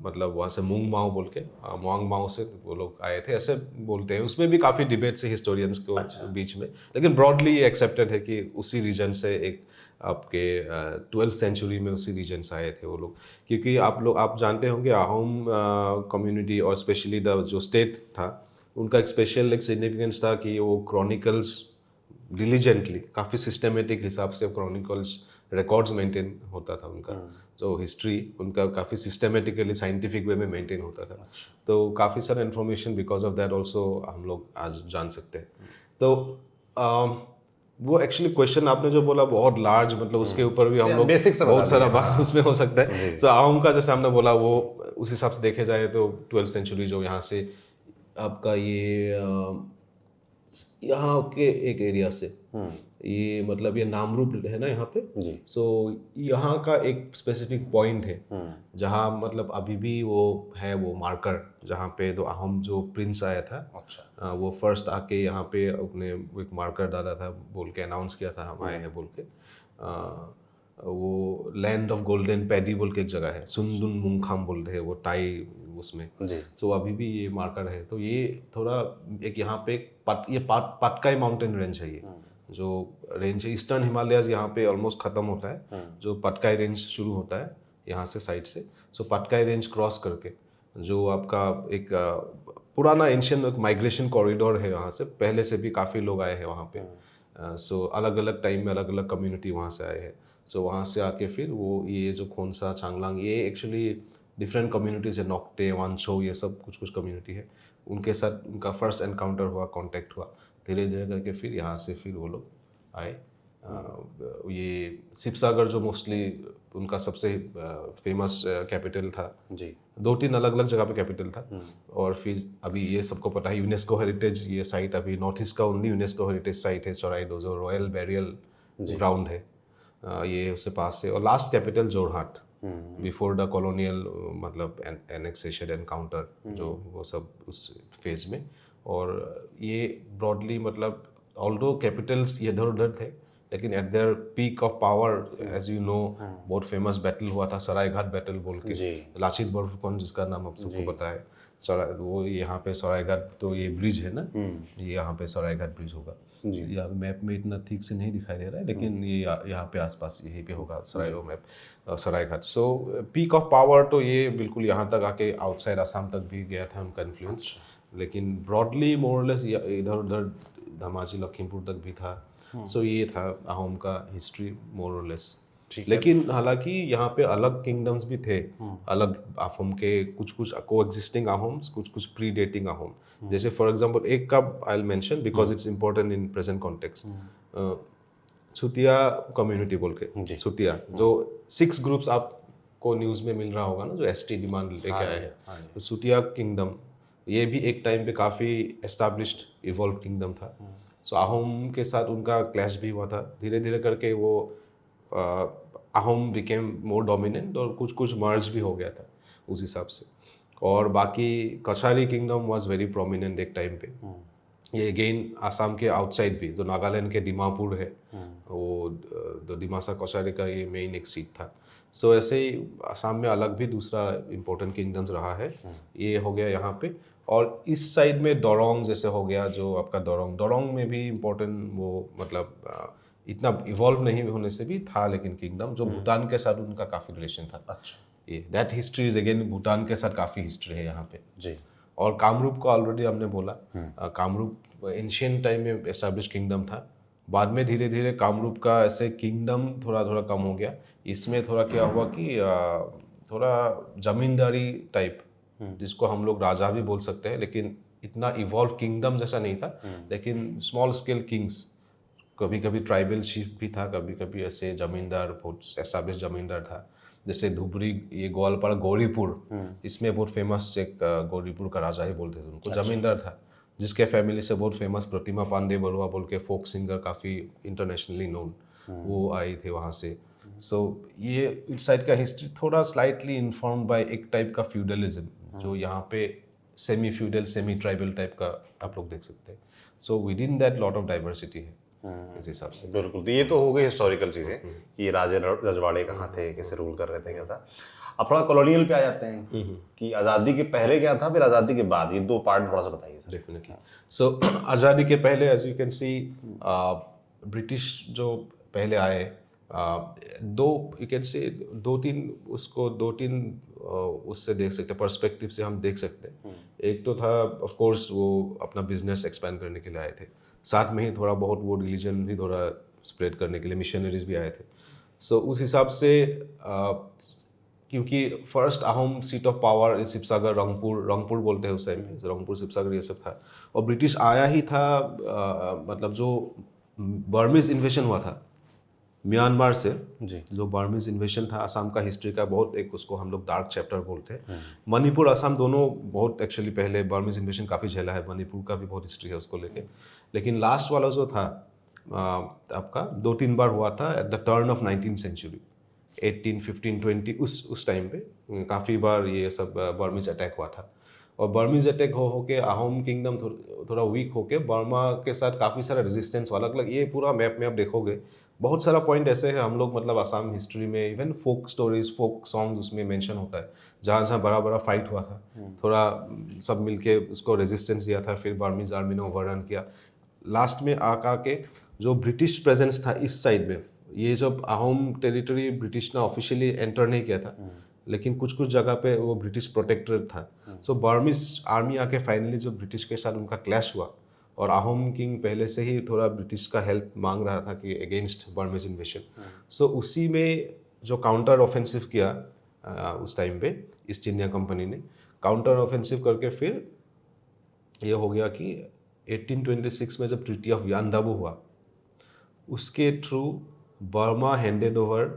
मतलब वहाँ से मुंग माओ बोल के, मुआंग माओ से वो लोग आए थे ऐसे बोलते हैं। उसमें भी काफ़ी डिबेट से हिस्टोरियंस को बीच में, लेकिन ब्रॉडली ये एक्सेप्टेड है कि उसी रीजन से एक आपके 12th सेंचुरी में उसी रीजन से आए थे वो लोग। क्योंकि आप जानते होंगे अहोम कम्युनिटी और स्पेशली द जो स्टेट था, उनका एक स्पेशल एक सिग्निफिकेंस था कि वो क्रॉनिकल्स डिलीजेंटली, काफ़ी सिस्टमेटिक हिसाब से क्रॉनिकल्स रिकॉर्ड्स मेंटेन होता था उनका। जो हिस्ट्री उनका काफ़ी सिस्टमेटिकली साइंटिफिक वे में मेंटेन होता था। तो काफ़ी सारा information because of that also हम लोग आज जान सकते हैं। तो वो एक्चुअली क्वेश्चन आपने जो बोला बहुत लार्ज, मतलब उसके ऊपर भी हम लोग बहुत सारा बात उसमें हो सकता है। तो अहोम का जैसे हमने बोला, वो उस हिसाब से देखे जाए तो 12th सेंचुरी जो यहाँ से आपका ये यहाँ के एक एरिया से ये मतलब ये नामरूप है ना यहाँ पे, सो यहाँ का एक स्पेसिफिक पॉइंट है जहाँ मतलब अभी भी वो है, वो मार्कर जहाँ पे तो अहोम जो प्रिंस आया था, अच्छा, वो फर्स्ट आके यहाँ पे अपने एक मार्कर डाला था, बोल के अनाउंस किया था हम आए हैं बोल के। वो लैंड ऑफ गोल्डन पैडी बोल के एक जगह है, सुंदुन मुंगखाम बोलते हैं वो टाई उसमें। सो अभी भी ये मार्कर है। तो ये थोड़ा एक यहाँ पे पटकाई माउंटेन रेंज है, ये जो रेंज है ईस्टर्न हिमालयाज यहाँ पे ऑलमोस्ट खत्म होता है, जो पटकाई रेंज शुरू होता है यहाँ से साइड से। सो पटकाई रेंज क्रॉस करके जो आपका एक पुराना एंशियंट माइग्रेशन कॉरिडोर है, वहाँ से पहले से भी काफ़ी लोग आए हैं वहाँ पे। सो अलग अलग टाइम में अलग अलग कम्युनिटी वहाँ से आए हैं। सो वहाँ से आके फिर वो ये जो खोंसा चांगलांग, ये एक्चुअली डिफरेंट कम्युनिटीज़ है, नोक्टे वांछो, ये सब कुछ कुछ कम्युनिटी है। उनके साथ उनका फर्स्ट एनकाउंटर हुआ, कांटेक्ट हुआ, धीरे धीरे करके फिर यहाँ से फिर वो लोग आए। ये शिवसागर जो मोस्टली उनका सबसे फेमस कैपिटल था जी, 2-3 अलग अलग जगह पे कैपिटल था। और फिर अभी ये सबको पता है यूनेस्को हेरिटेज ये साइट, अभी नॉर्थ ईस्ट का ओनली यूनेस्को हेरिटेज साइट है चौराइडो, जो रॉयल बैरियल ग्राउंड है, ये उससे पास है। और last capital Jorhat, before the colonial मतलब एनेक्सेशन एनकाउंटर जो वो सब उस फेज में। और ये ब्रॉडली मतलब ऑल्दो कैपिटल्स इधर उधर थे, लेकिन at their peak of power as you know बहुत फेमस बैटल हुआ था सरायघाट बैटल बोल के, लाचित बोरफुकन जिसका नाम आप सबको पता है। वो यहाँ पे सरायघाट, तो ये ब्रिज है ना, ये यहाँ पे सरायघाट ब्रिज होगा। यहाँ मैप में इतना ठीक से नहीं दिखाई दे रहा है, लेकिन ये यहाँ पे आसपास यहीं पे होगा सरायघाट। सो पीक ऑफ पावर तो ये बिल्कुल यहाँ तक आके आउटसाइड असम तक भी गया था उनका इन्फ्लुएंस, लेकिन ब्रॉडली मोरलेस इधर उधर धमाजी लखीमपुर तक भी था। सो ये था अहोम का हिस्ट्री मोरलेस। लेकिन हालांकि यहाँ पे अलग किंगडम्स भी थे, अलग अहोम के, कुछ कुछ को एग्जिस्टिंग अहोम्स, कुछ कुछ प्री डेटिंग अहोम। जैसे फॉर एग्जांपल एक का I will mention because it's important in present context, Chutia community बोल के, छुतिया जो 6 ग्रुप्स आपको न्यूज़ में मिल रहा होगा ना, जो एसटी डिमांड लेके आए हैं, तो छुतिया किंगडम ये भी एक टाइम पे काफ़ी एस्टैब्लिश्ड इवॉल्व किंगडम था। सो अहोम के साथ उनका क्लैश भी हुआ था, धीरे धीरे करके वो अहोम बिकेम मोर डोमिनेंट और कुछ कुछ मर्ज भी हो गया था उस हिसाब से। और बाकी Kachari kingdom was very prominent एक टाइम पे। ये अगेन आसाम के आउटसाइड भी, जो नागालैंड के दिमापुर है, वो दिमासा कछारी का ये मेन एक सीट था। सो ऐसे ही आसाम में अलग भी दूसरा इम्पोर्टेंट किंगडम्स रहा है। ये हो गया यहाँ पे। और इस साइड में डोरोंग जैसे हो गया, जो आपका डोरोंग में भी इम्पोर्टेंट वो मतलब इतना इवॉल्व नहीं होने से भी था, लेकिन किंगडम जो भूटान के साथ उनका काफ़ी रिलेशन था। अच्छा, ये that history is again, Bhutan के साथ काफ़ी हिस्ट्री है यहाँ पे जी। और कामरूप को ऑलरेडी हमने बोला, कामरूप एंशिएंट टाइम में एस्टैब्लिश किंगडम था। बाद में धीरे धीरे कामरूप का ऐसे किंगडम थोड़ा थोड़ा कम हो गया। इसमें थोड़ा क्या हुआ कि थोड़ा जमींदारी टाइप, जिसको हम लोग राजा भी बोल सकते हैं, लेकिन इतना इवॉल्व किंगडम जैसा नहीं था, लेकिन स्मॉल स्केल किंग्स, कभी कभी ट्राइबल चीफ भी था, कभी कभी ऐसे जमींदार, बहुत एस्टैब्लिश जमींदार था। जैसे धुबरी, ये ग्वालपाड़ा गौरीपुर, इसमें बहुत फेमस एक गौरीपुर का राजा ही बोलते थे उनको, जमींदार था, जिसके फैमिली से बहुत फेमस प्रतिमा पांडे बरुआ बोल के फोक सिंगर, काफ़ी इंटरनेशनली नोन, वो आए थे वहाँ से। सो ये इस साइड का हिस्ट्री थोड़ा स्लाइटली इन्फॉर्म्ड बाय एक टाइप का फ्यूडलिज्म, जो यहाँ पे semi feudal semi tribal type का आप लोग देख सकते हैं। So with in that lot of diversity है इस हिसाब से। बिल्कुल, तो ये तो हो गई हिस्टोरिकल चीज़ें, ये राजे रजवाड़े कहाँ थे, कैसे रूल कर रहे थे, क्या था। अब थोड़ा कॉलोनियल पे आ जाते हैं कि आज़ादी के पहले क्या था, फिर आज़ादी के बाद, ये 2 पार्ट थोड़ा सा बताइए सर। डेफिनेटली। सो आज़ादी के पहले as you can see British जो पहले आए, दो यू कैन से 2-3 उससे देख सकते हैं, पर्सपेक्टिव से हम देख सकते हैं। एक तो था ऑफ कोर्स वो अपना बिजनेस एक्सपैंड करने के लिए आए थे, साथ में ही थोड़ा बहुत वो रिलीजन भी थोड़ा स्प्रेड करने के लिए मिशनरीज भी आए थे। सो उस हिसाब से क्योंकि first Ahom seat of power Sivasagar, Rangpur बोलते हैं उस टाइम में, रंगपुर शिवसागर ये सब था। और ब्रिटिश आया ही था, मतलब जो बर्मीज इन्वेशन हुआ था म्यांमार से जी, जो बर्मीज इन्वेशन था, असम का हिस्ट्री का बहुत एक, उसको हम लोग डार्क चैप्टर बोलते हैं। मणिपुर असम दोनों बहुत एक्चुअली पहले बर्मीज इन्वेशन काफ़ी झेला है, मणिपुर का भी बहुत हिस्ट्री है उसको लेके। लेकिन लास्ट वाला जो था आपका 2-3 बार हुआ था at the turn of 19th century, 18, 15, 20 उस टाइम पे काफ़ी बार ये सब बर्मीज अटैक हुआ था। और बर्मीज अटैक हो के अहोम किंगडम थोड़ा वीक होके बर्मा के साथ काफ़ी सारा रेजिस्टेंस अलग अलग, ये पूरा मैप में आप देखोगे बहुत सारा पॉइंट ऐसे है, हम लोग मतलब आसाम हिस्ट्री में even folk stories, folk songs उसमें मेंशन होता है, जहाँ जहाँ बड़ा बड़ा फाइट हुआ था, थोड़ा सब मिलके उसको रेजिस्टेंस दिया था, फिर बर्मीज आर्मी ने ओवररन किया। लास्ट में आका के जो ब्रिटिश प्रेजेंस था इस साइड में, ये जब अहोम टेरिटरी ब्रिटिश ने ऑफिशियली एंटर नहीं किया था, लेकिन कुछ कुछ जगह पे वो ब्रिटिश प्रोटेक्टरेट था। सो बर्मीज आर्मी आके फाइनली जब ब्रिटिश के साथ उनका क्लैश हुआ, और अहोम किंग पहले से ही थोड़ा ब्रिटिश का हेल्प मांग रहा था कि अगेंस्ट बर्मीज इन्वेशन। सो उसी में जो काउंटर ऑफेंसिव किया उस टाइम पे ईस्ट इंडिया कंपनी ने काउंटर ऑफेंसिव करके, फिर ये हो गया कि 1826 में जब ट्रीटी ऑफ यानदाबू हुआ, उसके through Burma handed over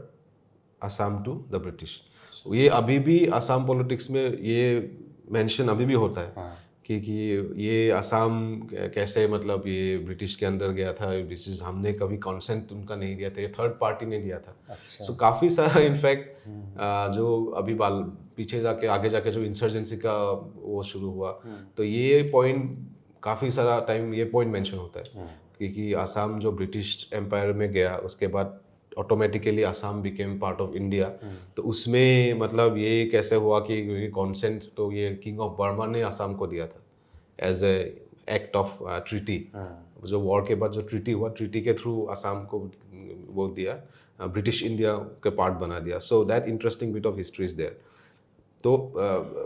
Assam to the British. ये अभी भी असम पॉलिटिक्स में ये मेंशन अभी भी होता है कि ये असम कैसे मतलब ये ब्रिटिश के अंदर गया था, दिस हमने कभी कंसेंट उनका नहीं दिया था, ये थर्ड पार्टी ने दिया था। सो काफ़ी सारा इनफैक्ट जो अभी पीछे जाके आगे जाके जो इंसर्जेंसी का वो शुरू हुआ, तो ये पॉइंट काफ़ी सारा टाइम ये पॉइंट मेंशन होता है कि असम जो ब्रिटिश एम्पायर में गया उसके बाद automatically Assam became part of India. तो उसमें मतलब ये कैसे हुआ कि कॉन्सेंट तो ये किंग ऑफ बर्मा ने असम को दिया था as a act of treaty. जो वॉर के बाद जो ट्रीटी हुआ, ट्रीटी के थ्रू असम को वो दिया, ब्रिटिश इंडिया के पार्ट बना दिया। So that interesting bit of history is there. तो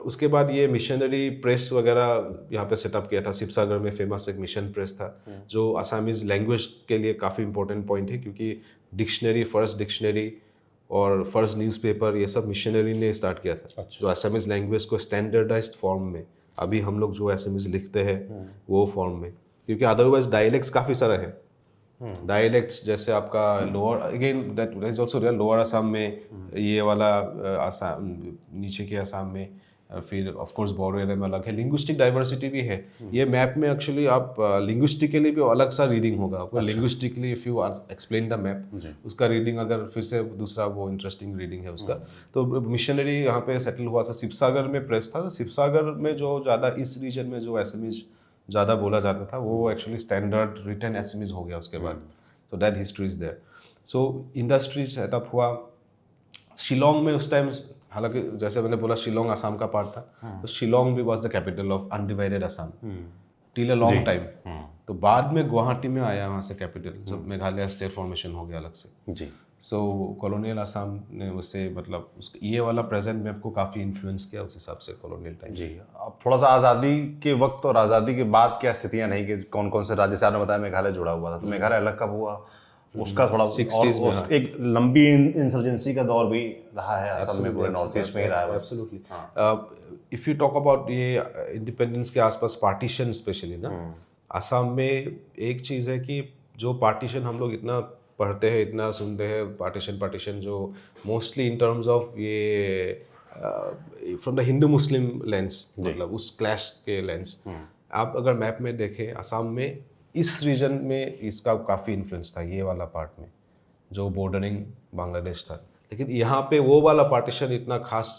उसके बाद ये मिशनरी प्रेस वगैरह यहाँ पे सेटअप किया था। शिवसागर में फेमस एक मिशन प्रेस था जो असामीज लैंग्वेज के लिए काफ़ी इंपॉर्टेंट पॉइंट है, क्योंकि डिक्शनरी, फर्स्ट डिक्शनरी और फर्स्ट न्यूज़पेपर ये सब मिशनरी ने स्टार्ट किया था। जो असामीज लैंग्वेज को स्टैंडर्डाइज्ड फॉर्म में, अभी हम लोग जो असामीज लिखते हैं वो फॉर्म में, क्योंकि अदरवाइज डायलेक्ट्स काफ़ी सारा है। डायलेक्ट्स जैसे आपका lower, again that is also real, lower Assam में ये वाला असम, नीचे के असम में, फिर ऑफ कोर्स बोडो एरिया में अलग है। लिंग्विस्टिक डाइवर्सिटी भी है। ये मैप में एक्चुअली आप लिंग्विस्टिकली भी अलग सा रीडिंग होगा आपका। Linguistically if you explain the map, उसका रीडिंग अगर फिर से दूसरा वो इंटरेस्टिंग रीडिंग है उसका। तो मिशनरी यहाँ पे सेटल हुआ था। शिवसागर में प्रेस था। शिवसागर में जो ज़्यादा इस रीजन में जो एसएमईज ज़्यादा बोला जाता था वो एक्चुअली स्टैंडर्ड रिटन एसएमईज हो गया उसके बाद। So that history is there. So industry set up हुआ शिलोंग में उस टाइम। हालांकि जैसे मैंने बोला शिलोंग असम का पार्ट था, तो शिलोंग भी was the capital of undivided Assam till a long time. तो बाद में गुवाहाटी में आया वहाँ से कैपिटल, जब मेघालय स्टेट फॉर्मेशन हो गया अलग से जी। सो कॉलोनियल असम ने उसे मतलब ये वाला प्रेजेंट मैप को काफ़ी इन्फ्लुएंस किया उस हिसाब से कॉलोनियल टाइम जी। अब थोड़ा सा आज़ादी के वक्त और आज़ादी के बाद क्या स्थितियाँ नहीं कि कौन कौन से राज्य से आपने बताया मेघालय जुड़ा हुआ था, तो मेघालय अलग कब हुआ उसका थोड़ा, और एक लंबी इंसर्जेंसी का दौर भी रहा है असम में, पूरे नॉर्थ ईस्ट में ही रहा है। Absolutely. If you talk about ये इंडिपेंडेंस के आसपास पार्टीशन स्पेशली ना, असम में एक चीज़ है कि जो पार्टीशन हम लोग इतना पढ़ते हैं, इतना सुनते हैं, पार्टीशन जो मोस्टली इन टर्म्स ऑफ ये from the Hindu Muslim lens, मतलब उस क्लैश के लेंस। आप अगर मैप में देखें असम में इस रीजन में इसका काफ़ी इन्फ्लुएंस था, ये वाला पार्ट में जो बॉर्डरिंग बांग्लादेश था। लेकिन यहाँ पे वो वाला पार्टीशन इतना खास,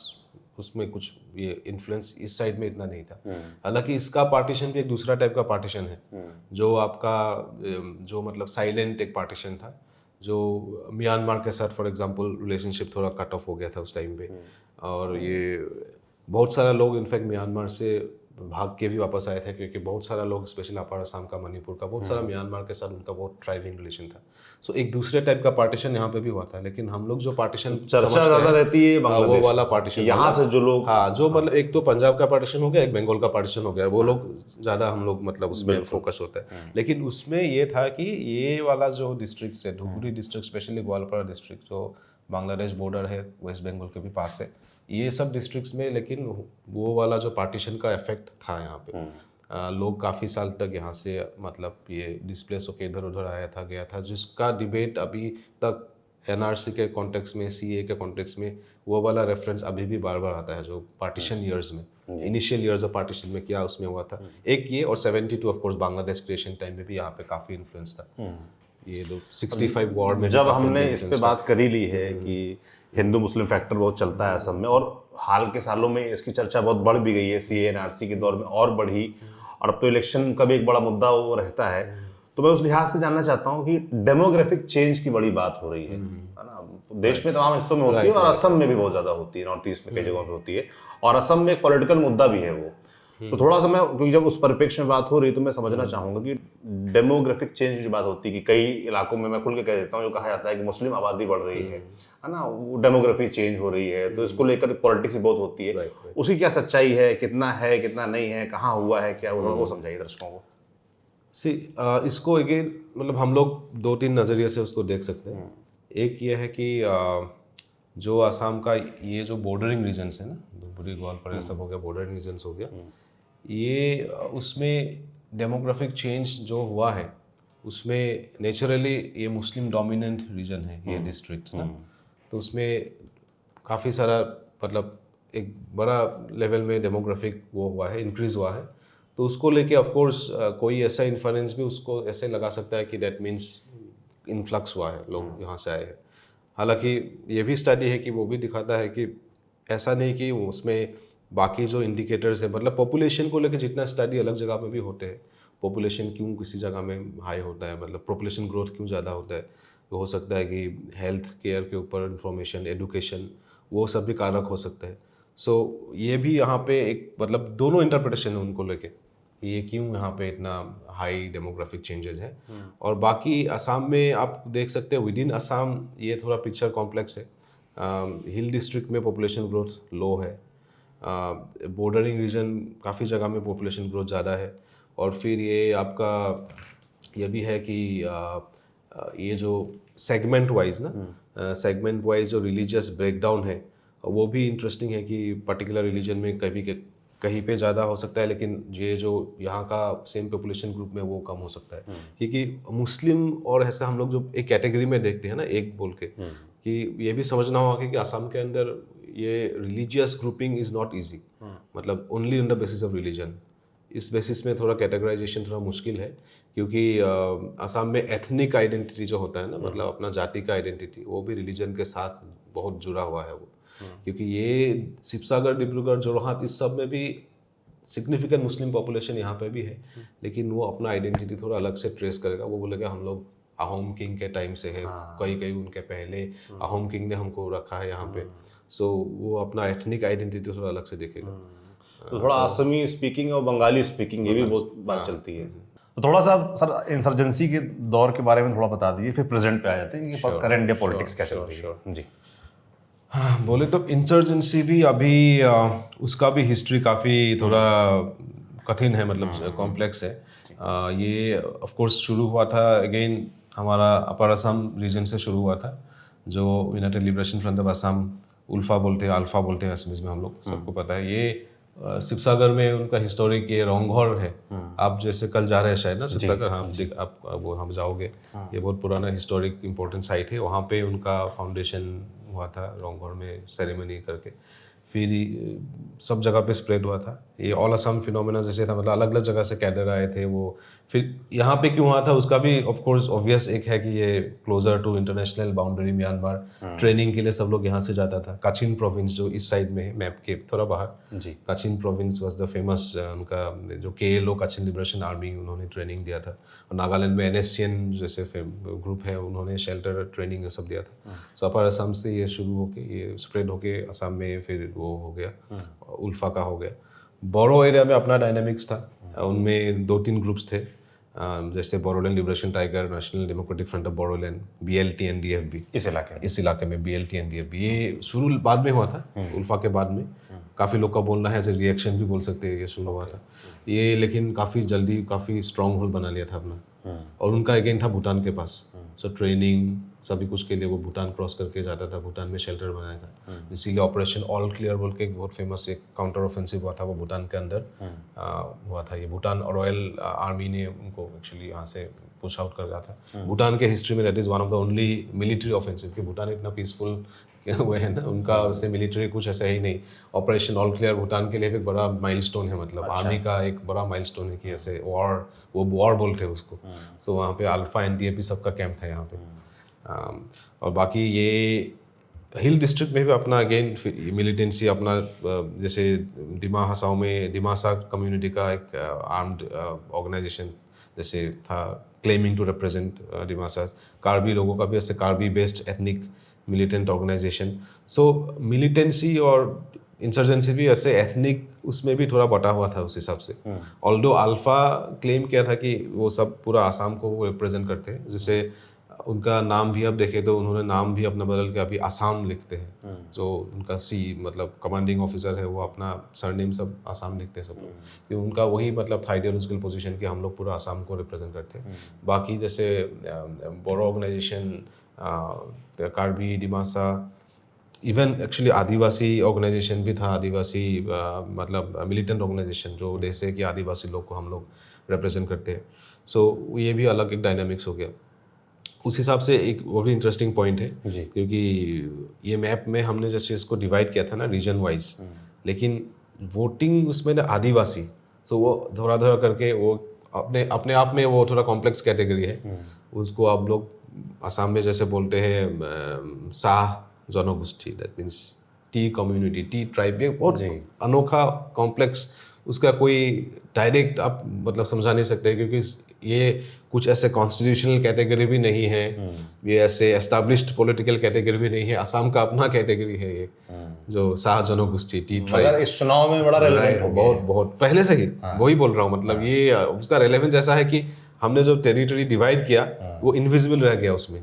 उसमें कुछ ये इन्फ्लुएंस इस साइड में इतना नहीं था। हालांकि इसका पार्टीशन भी एक दूसरा टाइप का पार्टीशन है, जो आपका जो मतलब साइलेंट एक पार्टीशन था, जो म्यांमार के साथ फॉर एग्जांपल रिलेशनशिप थोड़ा कट ऑफ हो गया था उस टाइम पे। और ये बहुत सारा लोग इनफैक्ट म्यांमार से भाग के भी वापस आए थे, क्योंकि बहुत सारा लोग स्पेशली अपर असम का, मणिपुर का, बहुत सारा म्यांमार के साथ उनका बहुत ट्राइविंग रिलेशन था। सो एक दूसरे टाइप का पार्टीशन यहाँ पे भी हुआ था। लेकिन हम लोग जो पार्टीशन चर्चा ज़्यादा रहती है वो वाला पार्टीशन, यहाँ से जो लोग, हाँ, जो मतलब एक तो पंजाब का पार्टीशन हो गया, एक बंगाल का पार्टीशन हो गया, वो लोग ज़्यादा हम लोग मतलब उसमें फोकस होता है। लेकिन उसमें ये था कि ये वाला जो डिस्ट्रिक्ट है, Dhubri district, specially Goalpara district जो बांग्लादेश बॉर्डर है वेस्ट बंगाल के भी पास है, ये सब डिस्ट्रिक्ट्स में, लेकिन वो वाला जो पार्टीशन का इफेक्ट था यहाँ पे। लोग काफ़ी साल तक यहाँ से मतलब ये डिस्प्लेस होकर इधर उधर आया था, गया था, जिसका डिबेट अभी तक एनआरसी के कॉन्टेक्स्ट में, सीए के कॉन्टेक्स्ट में वो वाला रेफरेंस अभी भी बार बार आता है, जो पार्टीशन ईयर्स में, इनिशियल ईयर्स ऑफ पार्टीशन में क्या उसमें हुआ था। एक ये, और 72 of course Bangladesh creation time में भी यहाँ पे काफ़ी इन्फ्लुएंस था। ये लोग 65 वॉर में, जब हमने इस पे बात करी ली है कि हिंदू मुस्लिम फैक्टर बहुत चलता है असम में, और हाल के सालों में इसकी चर्चा बहुत बढ़ भी गई है, सीए एनआरसी के दौर में और बढ़ी, और अब तो इलेक्शन का भी एक बड़ा मुद्दा वो रहता है। तो मैं उस लिहाज से जानना चाहता हूँ कि डेमोग्राफिक चेंज की बड़ी बात हो रही है ना, देश में तमाम हिस्सों में होती है और असम में भी बहुत ज़्यादा होती है, नॉर्थ ईस्ट में कई जगहों पर होती है, और असम में एक पॉलिटिकल मुद्दा भी है वो। तो थोड़ा सा मैं, क्योंकि जब उस परिप्रेक्ष्य में बात हो रही है तो मैं समझना चाहूंगा कि डेमोग्राफिक चेंज की बात होती है कि कई इलाकों में, मैं खुल के कह देता हूँ, जो कहा जाता है कि मुस्लिम आबादी बढ़ रही है ना, वो डेमोग्राफी चेंज हो रही है, तो इसको लेकर पॉलिटिक्स बहुत होती है। उसकी क्या सच्चाई है, कितना नहीं है, कहाँ हुआ है, क्या हुआ, वो समझाइए दर्शकों को। इसको अगेन मतलब हम लोग 2-3 नज़रिए से उसको देख सकते हैं। एक ये है कि जो असम का ये जो बॉर्डरिंग रीजन्स है ना, धुबरी ग्वालपारा सब हो गया, बॉर्डरिंग रीजन्स हो गया, ये उसमें डेमोग्राफिक चेंज जो हुआ है उसमें नेचुरली ये मुस्लिम डोमिनेंट रीजन है ये डिस्ट्रिक्ट्स ना, तो उसमें काफ़ी सारा मतलब एक बड़ा लेवल में डेमोग्राफिक वो हुआ है, इंक्रीज़ हुआ है। तो उसको लेके ऑफ कोर्स कोई ऐसा इन्फ्लुएंस भी उसको ऐसे लगा सकता है कि दैट मीन्स इन्फ्लक्स हुआ है, लोग यहाँ से आए हैं। हालांकि ये भी स्टडी है कि वो भी दिखाता है कि ऐसा नहीं कि उसमें बाकी जो इंडिकेटर्स है, मतलब पॉपुलेशन को लेकर जितना स्टडी अलग जगह में भी होते हैं, पॉपुलेशन क्यों किसी जगह में हाई होता है, मतलब पॉपुलेशन ग्रोथ क्यों ज़्यादा होता है, तो हो सकता है कि हेल्थ केयर के ऊपर इंफॉर्मेशन, एडुकेशन, वो सब भी कारक हो सकता है। सो ये भी यहाँ पे एक मतलब दोनों इंटरप्रिटेशन है उनको लेके कि ये क्यों यहाँ पे इतना हाई डेमोग्राफिक चेंजेस है। और बाकी असम में आप देख सकते हैं विद इन असम ये थोड़ा पिक्चर कॉम्प्लेक्स है। हिल डिस्ट्रिक्ट में पॉपुलेशन ग्रोथ लो है, बॉर्डरिंग रीजन काफ़ी जगह में पॉपुलेशन ग्रोथ ज़्यादा है, और फिर ये आपका ये भी है कि ये जो सेगमेंट वाइज ना, सेगमेंट वाइज जो रिलीजियस ब्रेकडाउन है वो भी इंटरेस्टिंग है कि पर्टिकुलर रिलीजन में कहीं पे ज़्यादा हो सकता है, लेकिन ये जो यहाँ का सेम पॉपुलेशन ग्रुप में वो कम हो सकता है। क्योंकि मुस्लिम और ऐसा हम लोग जो एक कैटेगरी में देखते हैं ना, एक बोल के, कि ये भी समझना होगा कि असम के अंदर ये religious grouping is not easy, मतलब only on the basis of religion. इस बेसिस में थोड़ा कैटेगराइजेशन थोड़ा मुश्किल है, क्योंकि असम में एथनिक आइडेंटिटी जो होता है ना, मतलब अपना जाति का आइडेंटिटी, वो भी रिलीजन के साथ बहुत जुड़ा हुआ है वो। क्योंकि ये शिवसागर, डिब्रूगढ़, जोरहाट, इस सब में भी सिग्निफिकेंट मुस्लिम पॉपुलेशन यहाँ पे भी है, लेकिन वो अपना आइडेंटिटी थोड़ा अलग से ट्रेस करेगा। वो बोलेगा हम लोग अहोम किंग के टाइम से है, कई उनके पहले अहोम किंग ने हमको रखा है यहाँ पे। सो वो अपना एथनिक आइडेंटिटी थोड़ा अलग से देखेगा। तो थोड़ा असमी स्पीकिंग और बंगाली स्पीकिंग ये भी बहुत बात चलती है। तो थोड़ा सा सर इंसर्जेंसी के दौर के बारे में थोड़ा बता दीजिए, फिर प्रेजेंट पे आ जाते हैं कि करंट डे पॉलिटिक्स क्या चल रही है। जी हाँ, बोले तो इंसर्जेंसी भी अभी उसका भी हिस्ट्री काफ़ी थोड़ा कठिन है, मतलब कॉम्प्लेक्स है। ये ऑफ कोर्स शुरू हुआ था अगेन हमारा अपर असम रीजन से शुरू हुआ था, जो United Liberation Front of Assam, ULFA बोलते हैं, अल्फा बोलते हैं असमीज में, हम लोग सबको पता है। ये शिवसागर में उनका हिस्टोरिक ये रोंगघर है। आप जैसे कल जा रहे हैं शायद ना शिवसागर, हाँ आप वो हम जाओगे, ये बहुत पुराना हिस्टोरिक इम्पोर्टेंट साइट है। वहाँ पे उनका फाउंडेशन हुआ था रोंगघर में सेरेमनी करके, फिर सब जगह पे स्प्रेड हुआ था। ये ऑल असम फिनोमेना जैसे था, मतलब अलग अलग जगह से कैडर आए थे वो। फिर यहाँ पे क्यों हुआ था उसका भी ऑफ कोर्स ऑब्वियस एक है कि ये closer to international boundary Myanmar, training के लिए सब लोग यहाँ से जाता था। काचिन प्रोविंस जो इस साइड में है, मैप के थोड़ा बाहर, जी Kachin province was the famous, उनका जो KLO काचिन लिबरेशन आर्मी, उन्होंने ट्रेनिंग दिया था। और नागालैंड में NSCN जैसे ग्रुप है, उन्होंने शेल्टर ट्रेनिंग ये सब दिया था। सो अपर असम से ये शुरू होके ये स्प्रेड होके असम में फिर वो हो गया, उल्फा का हो गया। बोरो एरिया में अपना डायनामिक्स था, उनमें 2-3 ग्रुप्स थे, जैसे Bodoland liberation tiger, national democratic front of Bodoland, BLT and DFB। इस इलाके में BLT and DFB ये शुरू बाद में हुआ था, उल्फा के बाद में। काफ़ी लोग का बोलना है एज ए रिएक्शन भी बोल सकते हैं ये शुरू हुआ था ये, लेकिन काफ़ी जल्दी काफ़ी स्ट्रॉन्ग होल्ड बना लिया था अपना। और उनका अगेन था भूटान के पास, सो ट्रेनिंग सभी कुछ के लिए वो भूटान क्रॉस करके जाता था, भूटान में शेल्टर बनाया था। इसीलिए ऑपरेशन ऑल क्लियर बोल के एक बहुत फेमस एक काउंटर ऑफेंसिव हुआ था, वो भूटान के अंदर हुआ था। ये भूटान रॉयल आर्मी ने उनको एक्चुअली यहाँ से पुश आउट कर दिया था। भूटान के हिस्ट्री में that is one of the only military offensive, कि भूटान इतना पीसफुल हुए है ना, उनका उससे मिलिट्री कुछ ऐसा ही नहीं। ऑपरेशन ऑल क्लियर भूटान के लिए एक बड़ा माइलस्टोन है, मतलब आर्मी का एक बड़ा माइलस्टोन है कि ऐसे वॉर बोलते हैं उसको। सो वहाँ पे अल्फा एंड DAP सबका कैंप था यहाँ पे। और बाकी ये हिल डिस्ट्रिक्ट में भी अपना अगेन मिलिटेंसी अपना, जैसे दिमा हसाओ में दिमासा कम्युनिटी का एक आर्म्ड ऑर्गेनाइजेशन जैसे था, claiming to represent Dimasa. Karbi लोगों का भी ऐसे Karbi based ethnic militant organisation. So militancy और इंसर्जेंसी भी ऐसे एथनिक उसमें भी थोड़ा बटा हुआ था उस हिसाब से। ऑल्दो अल्फा क्लेम किया था कि वो सब पूरा आसाम को रिप्रेजेंट करते हैं, जैसे उनका नाम भी आप देखें तो उन्होंने नाम भी अपना बदल के अभी आसाम लिखते हैं। जो उनका मतलब कमांडिंग ऑफिसर है वो अपना सरनेम सब आसाम लिखते हैं सब लोग, कि उनका वही मतलब था आइडियोलॉजिकल पोजीशन कि हम लोग पूरा आसाम को रिप्रेजेंट करते हैं। बाकी जैसे Bodo organisation, Karbi, Dimasa, even actually Adivasi organisation भी था, आदिवासी मतलब मिलिटेंट ऑर्गेनाइजेशन जो जैसे कि आदिवासी लोग को हम लोग रिप्रेजेंट करते हैं। सो ये भी अलग एक डायनामिक्स हो गया। उस हिसाब से एक वो भी इंटरेस्टिंग पॉइंट है, क्योंकि ये मैप में हमने जैसे इसको डिवाइड किया था ना रीजन वाइज, लेकिन वोटिंग उसमें ना आदिवासी सो वो थोड़ा थोड़ा करके वो अपने अपने आप में वो थोड़ा कॉम्प्लेक्स कैटेगरी है। उसको आप लोग असम में जैसे बोलते हैं शाह जनगोष्ठी, that means tea community, tea tribe, ये बहुत अनोखा कॉम्प्लेक्स, उसका कोई डायरेक्ट आप मतलब समझा नहीं सकते, क्योंकि ये कुछ ऐसे कॉन्स्टिट्यूशनल कैटेगरी भी नहीं है, ये ऐसे एस्टैब्लिश्ड पॉलिटिकल कैटेगरी भी नहीं है। असम का अपना कैटेगरी है ये, जो शाह जनगोष्ठी टी ट्राइब। मगर इस चुनाव में बड़ा रेलेवेंट हो गया बहुत बहुत पहले से ही वही बोल रहा हूँ, मतलब ये उसका रेलेवेंस ऐसा है कि हमने जो टेरिटरी डिवाइड किया वो इनविजिबल रह गया उसमें।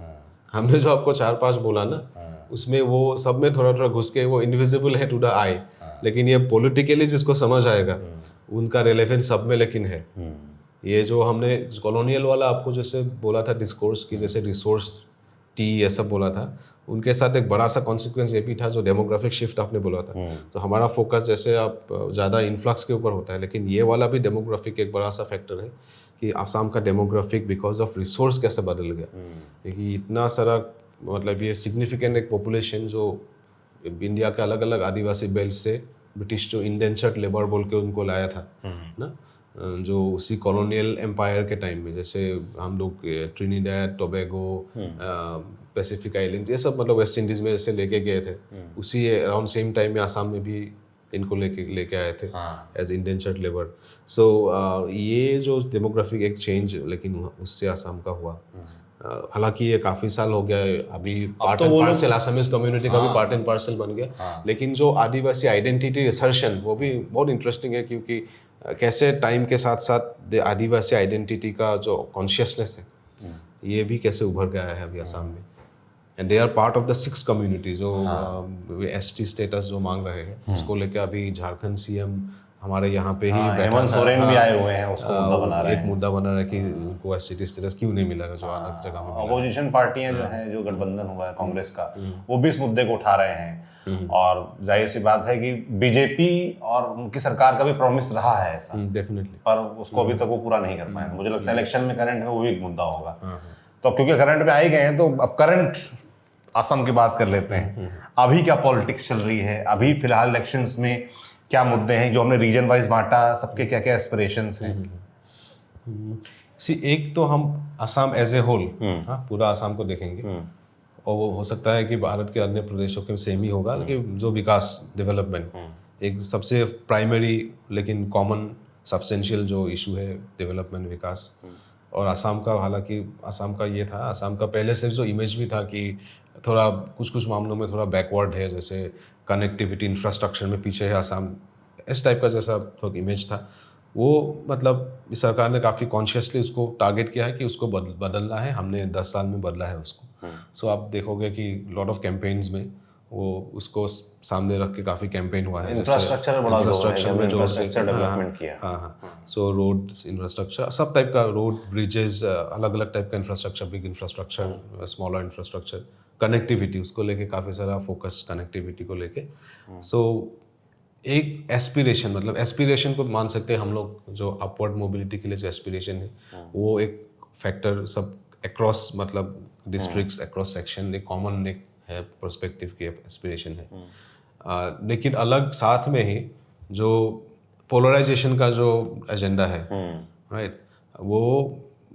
हमने जो आपको 4-5 बोला ना, उसमें वो सब में थोड़ा थोड़ा घुस के वो इनविजिबल है टू द आई, लेकिन ये पॉलिटिकली जिसको समझ आएगा उनका रेलेवेंस सब में लेकिन है। ये जो हमने कॉलोनियल वाला आपको जैसे बोला था डिस्कोर्स की, जैसे रिसोर्स टी ये सब बोला था, उनके साथ एक बड़ा सा कॉन्सिक्वेंस ये भी था जो डेमोग्राफिक शिफ्ट आपने बोला था। तो हमारा फोकस जैसे आप ज़्यादा इन्फ्लक्स के ऊपर होता है, लेकिन ये वाला भी डेमोग्राफिक एक बड़ा सा फैक्टर है कि आसाम का डेमोग्राफिक बिकॉज ऑफ रिसोर्स कैसे बदल गया। क्योंकि इतना सारा मतलब ये सिग्निफिकेंट एक पॉपुलेशन जो इंडिया के अलग अलग आदिवासी बेल्ट से ब्रिटिश जो इंडेंचर्ड लेबर बोल के उनको लाया था ना, जो उसी कॉलोनियल एम्पायर के टाइम में, जैसे हम लोग ट्रिनिडेड टोबैगो, पैसिफिक आइलैंड, ये सब मतलब वेस्ट इंडीज में जैसे लेके गए थे, उसी अराउंड सेम टाइम में आसाम में भी इनको लेके आए थे एज इंडेंचर्ड लेबर। सो ये जो डेमोग्राफिक एक चेंज लेकिन उससे आसाम का हुआ। हालांकि ये काफ़ी साल हो गया है, अभी part and parcel Assamese community का भी पार्ट एंड पार्सल बन गया। लेकिन जो आदिवासी आइडेंटिटी रिसर्शन वो भी बहुत इंटरेस्टिंग है, क्योंकि कैसे टाइम के साथ साथ आदिवासी आइडेंटिटी का जो कॉन्शियसनेस है ये भी कैसे उभर गया है अभी आसाम में। And they are part of the 6 community जो ST स्टेटस जो मांग रहे हैं, इसको लेकर अभी झारखंड CM हमारे यहाँ पे ही हेमंत सोरेन भी आए हुए हैं, उसको मुद्दा बना रहे हैं। एक मुद्दा बना रहा है कि उनको ST स्टेटस क्यों नहीं मिला जो अलग जगह में। अपोजिशन पार्टियां जो हैं, जो गठबंधन हुआ है कांग्रेस का, वो भी इस मुद्दे को उठा रहे हैं। और जाहिर सी बात है कि बीजेपी और उनकी सरकार का भी प्रॉमिस रहा है ऐसा, डेफिनेटली, पर उसको अभी तक वो पूरा नहीं कर पाए। मुझे लगता है इलेक्शन में करंट में वो भी एक मुद्दा होगा। तो अब क्योंकि करंट में आ ही गए हैं, तो अब करंट असम की बात कर लेते हैं। अभी क्या पॉलिटिक्स चल रही है, अभी फिलहाल इलेक्शंस में क्या मुद्दे हैं, जो हमने रीजन वाइज बांटा, सबके क्या क्या एस्पिरेशंस हैं? एक तो हम असम एज ए होल, पूरा असम को देखेंगे, और वो हो सकता है कि भारत के अन्य प्रदेशों के सेम ही होगा, लेकिन जो विकास डेवलपमेंट एक सबसे प्राइमरी लेकिन कॉमन सब्सटेंशियल जो इशू है डेवलपमेंट विकास। और असम का, हालांकि असम का ये था, असम का पहले से जो इमेज भी था कि थोड़ा कुछ मामलों में थोड़ा बैकवर्ड है, जैसे कनेक्टिविटी इंफ्रास्ट्रक्चर में पीछे है असम, इस टाइप का जैसा थोड़ा इमेज था। वो मतलब इस सरकार ने काफ़ी कॉन्शियसली उसको टारगेट किया है कि उसको बदलना है। हमने 10 साल में बदला है उसको। सो आप देखोगे कि लॉट ऑफ कैंपेन्स में वो उसको सामने रख के काफ़ी कैंपेन हुआ है। इंफ्रास्ट्रक्चर में डेवलपमेंट किया। हाँ, सो रोड इंफ्रास्ट्रक्चर, सब टाइप का रोड, ब्रिजेस, अलग अलग टाइप का infrastructure, big infrastructure, smaller infrastructure, connectivity, उसको लेके काफ़ी सारा फोकस कनेक्टिविटी को लेके। सो एक एस्पिरेशन, मतलब एस्पिरेशन को मान सकते हैं हम लोग, जो अपवर्ड मोबिलिटी के लिए जो एस्पिरेशन है, वो एक फैक्टर सब अक्रॉस मतलब डिस्ट्रिक्ट्स, अक्रॉस सेक्शन एक कॉमन एक है पर्सपेक्टिव की एस्पिरेशन है। लेकिन अलग साथ में ही जो पोलराइजेशन का जो एजेंडा है, राइट, वो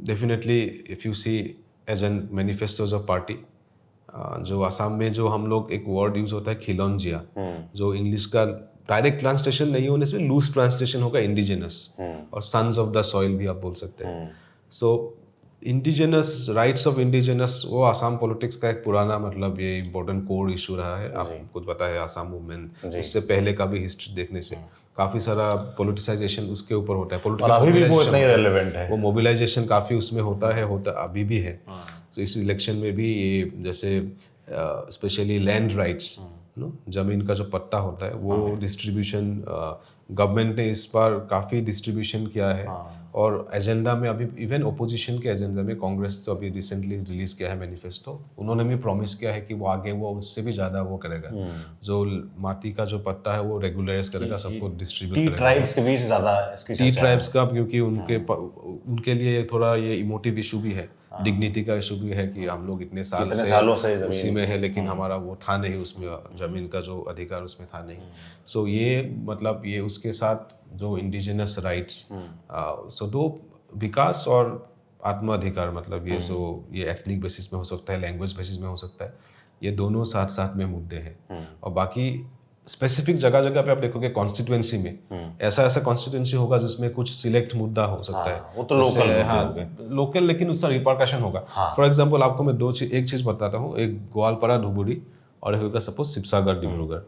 definitely if you see as an manifestos of party, जो असम में जो हम लोग एक वर्ड यूज होता है खिलौंजिया, जो इंग्लिश का डायरेक्ट ट्रांसलेशन नहीं होने से लूज ट्रांसलेशन होगा इंडिजिनस, और सन्स ऑफ द सॉइल भी आप बोल सकते हैं। सो इंडिजिनस, राइट्स ऑफ इंडिजिनस, वो आसाम पॉलिटिक्स का एक पुराना मतलब ये इम्पोर्टेंट कोर इशू रहा है। आपको पता है आसाम मूवमेंट, उससे पहले का भी हिस्ट्री देखने से काफ़ी सारा पोलिटिसाइजेशन उसके ऊपर होता है। वो मोबिलाइजेशन काफ़ी उसमें होता अभी भी है। तो इस इलेक्शन में भी ये जैसे स्पेशली लैंड राइट्स, जमीन का जो पट्टा होता है वो डिस्ट्रीब्यूशन गवर्नमेंट ने इस बार काफ़ी डिस्ट्रीब्यूशन किया है। और एजेंडा में अभी इवन ओपोजिशन के एजेंडा में कांग्रेस तो अभी रिसेंटली रिलीज किया है मैनिफेस्टो, उन्होंने भी प्रॉमिस किया है कि वो आगे वो उससे भी ज़्यादा वो करेगा, जो माटी का जो पट्टा है वो रेगुलराइज करेगा, सबको डिस्ट्रीब्यूट करेगा। ट्राइब्स के बीच ज़्यादा इसकी टी ट्राइब्स का, क्योंकि उनके लिए थोड़ा ये इमोटिव इशू भी है, डिग्निटी का इशू भी है कि हम लोग इतने सालों से उसी में है, लेकिन हमारा वो था नहीं, उसमें जमीन का जो अधिकार उसमें था नहीं। सो ये मतलब ये उसके साथ जो इंडिजिनस राइट्स, सो दो विकास और आत्माधिकार, मतलब ये जो ये एथनिक बेसिस में हो सकता है, लैंग्वेज बेसिस में हो सकता है, ये दोनों साथ साथ में मुद्दे हैं। और बाकी स्पेसिफिक जगह जगह पे आप देखोगे कॉन्स्टिट्यूएंसी में ऐसा ऐसा कॉन्स्टिट्यूएंसी होगा जिसमें कुछ सिलेक्ट मुद्दा हो सकता है, वो तो लोकल जैसे, मुद्दे हो गए। लोकल, लेकिन उसका रिपरकशन होगा। फॉर एग्जांपल आपको मैं एक चीज बताता हूँ, एक ग्वालपारा धुबुरी और एक होगा सपोज शिवसागर डिब्रूगढ़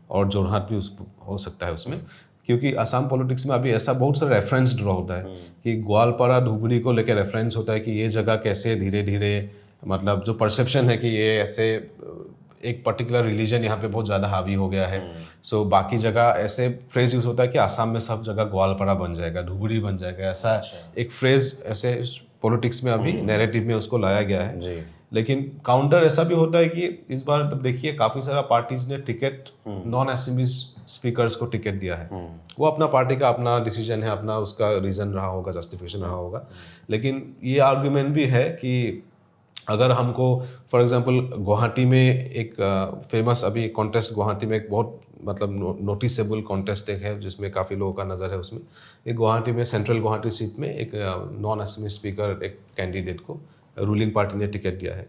और जोरहाट भी हो सकता है उसमें, क्योंकि असम पॉलिटिक्स में अभी ऐसा बहुत सारा रेफरेंस ड्रॉ होता है कि ग्वालपारा धुबुरी को लेकर रेफरेंस होता है कि ये जगह कैसे धीरे धीरे, मतलब जो परसेप्शन है कि ये ऐसे एक पर्टिकुलर रिलीजन यहाँ पे बहुत ज़्यादा हावी हो गया है, सो बाकी जगह ऐसे फ्रेज यूज होता है कि आसाम में सब जगह ग्वालपारा बन जाएगा, धुबुरी बन जाएगा, ऐसा एक फ्रेज ऐसे पॉलिटिक्स में अभी नैरेटिव में उसको लाया गया है जी। लेकिन काउंटर ऐसा भी होता है कि इस बार देखिए काफ़ी सारा पार्टीज ने टिकट नॉन असेंबली स्पीकर्स को टिकट दिया है। वो अपना पार्टी का अपना डिसीजन है, अपना उसका रीज़न रहा होगा, जस्टिफिकेशन रहा होगा, लेकिन ये आर्ग्यूमेंट भी है कि अगर हमको फॉर एग्जांपल गुवाहाटी में एक फेमस अभी कॉन्टेस्ट, गुवाहाटी में एक बहुत मतलब नोटिसेबल कॉन्टेस्ट एक है जिसमें काफ़ी लोगों का नज़र है उसमें, एक गुवाहाटी में सेंट्रल गुवाहाटी सीट में एक नॉन असेंबली स्पीकर एक कैंडिडेट को रूलिंग पार्टी ने टिकट दिया है,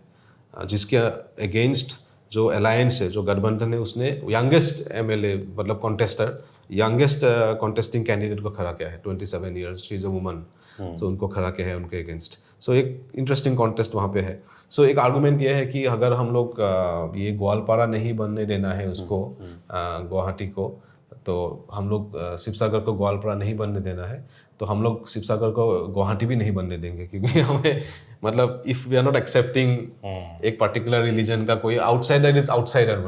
जिसके अगेंस्ट जो अलायंस है, जो गठबंधन है, उसने यंगेस्ट एमएलए मतलब कॉन्टेस्टर, यंगेस्ट कॉन्टेस्टिंग कैंडिडेट को खड़ा किया है, 27 years, she is a woman, so उनको खड़ा किया है उनके अगेंस्ट। सो एक इंटरेस्टिंग कॉन्टेस्ट वहाँ पे है। सो एक आर्गूमेंट ये है कि अगर हम लोग ये ग्वालपारा नहीं बनने देना है उसको, गुवाहाटी को, तो हम लोग शिवसागर को ग्वालपारा नहीं बनने देना है, तो हम लोग शिवसागर को गुवाहाटी भी नहीं बनने देंगे, क्योंकि हमें मतलब if we are not accepting एक पर्टिकुलर रिलीजन का कोई आउटसाइडर इज आउटसाइडर,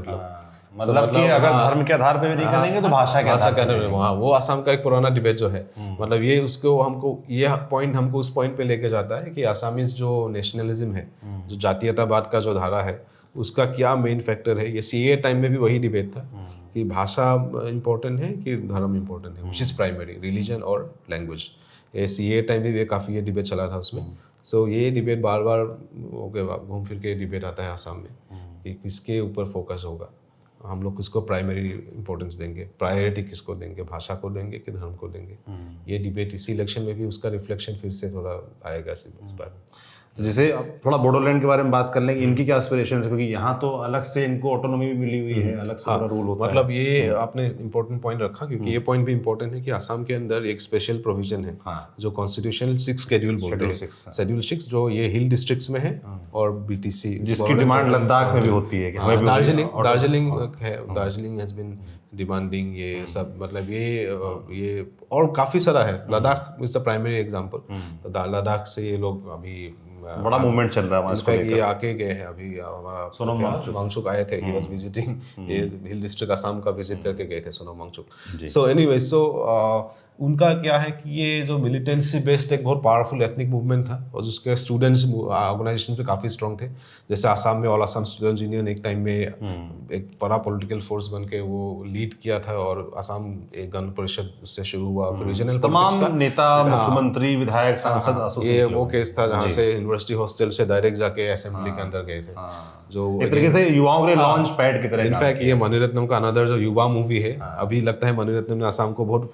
मतलब कि अगर धर्म के आधार पे भी नहीं करेंगे तो भाषा के आधार पे करेंगे। वहाँ वो असम का एक पुराना डिबेट जो है, मतलब ये उसको हमको ये पॉइंट हमको उस पॉइंट पे लेके जाता है कि आसामीज जो नेशनलिज्म है, जो जातीयतावाद का जो धारा है, उसका क्या मेन फैक्टर है। ये सीए टाइम में भी वही डिबेट था कि भाषा इम्पोर्टेंट है कि धर्म इम्पोर्टेंट है, विच इज़ प्राइमरी, रिलीजन और लैंग्वेज। ये सीए टाइम में भी काफ़ी ये डिबेट चला था उसमें। सो ये डिबेट बार बार घूम फिर के डिबेट आता है आसाम में कि किसके ऊपर फोकस होगा, हम लोग किसको प्राइमरी इंपॉर्टेंस देंगे, प्रायोरिटी किसको देंगे, भाषा को देंगे कि धर्म को देंगे। ये डिबेट इसी इलेक्शन में भी उसका रिफ्लेक्शन फिर से थोड़ा आएगा इस बार। तो जैसे अब थोड़ा बोडोलैंड के बारे में बात कर लेंगे, इनकी क्या एस्पिरेशन है, क्योंकि यहाँ तो अलग से इनको ऑटोनॉमी भी मिली हुई है, अलग से पूरा रूल होता है। मतलब ये आपने इम्पोर्टेंट पॉइंट रखा, क्योंकि ये पॉइंट भी इम्पोर्टेंट है कि असम के अंदर एक स्पेशल प्रोविजन है जो कॉन्स्टिट्यूशनल 6 शेड्यूल बोलते हैं, शेड्यूल 6, जो ये हिल डिस्ट्रिक्ट्स में है और बीटीसी, जिसकी डिमांड लद्दाख में भी होती है कि हमें भी दार्जिलिंग हैज बीन डिमांडिंग ये सब, मतलब ये और काफ़ी सारा है। Ladakh is the primary example. Ladakh से ये लोग अभी बड़ा मूवमेंट चल रहा है वहाँ, इसको ये आके गए हैं अभी, हमारा सोनम वांगचुक आए थे, ही वाज विजिटिंग ये हिल डिस्ट्रिक्ट असम का विजिट करके गए थे सोनम वांगचुक। सो एनीवे, उनका क्या है कि ये जो मिलिटेंसी बेस्ड एक बहुत पावरफुल एथनिक मूवमेंट था और जिसके स्टूडेंट्स ऑर्गेनाइजेशन पे काफ़ी स्ट्रॉन्ग थे। जैसे आसाम में ऑल आसाम स्टूडेंट्स यूनियन एक टाइम में एक बड़ा पॉलिटिकल फोर्स बन के वो लीड किया था, और आसाम एक गण परिषद उससे शुरू हुआ, फिर रीजनल तमाम नेता, मुख्यमंत्री, विधायक, सांसद, ये वो केस था जहाँ से यूनिवर्सिटी हॉस्टल से डायरेक्ट जाके असेंबली के अंदर गए थे, जो एक तरीके से युवाओं के लिए लॉन्च पैड की तरह। इनफैक्ट ये मणिरत्नम का अनदर जो युवा मूवी है, अभी लगता है मणिरत्नम ने आसाम को बहुत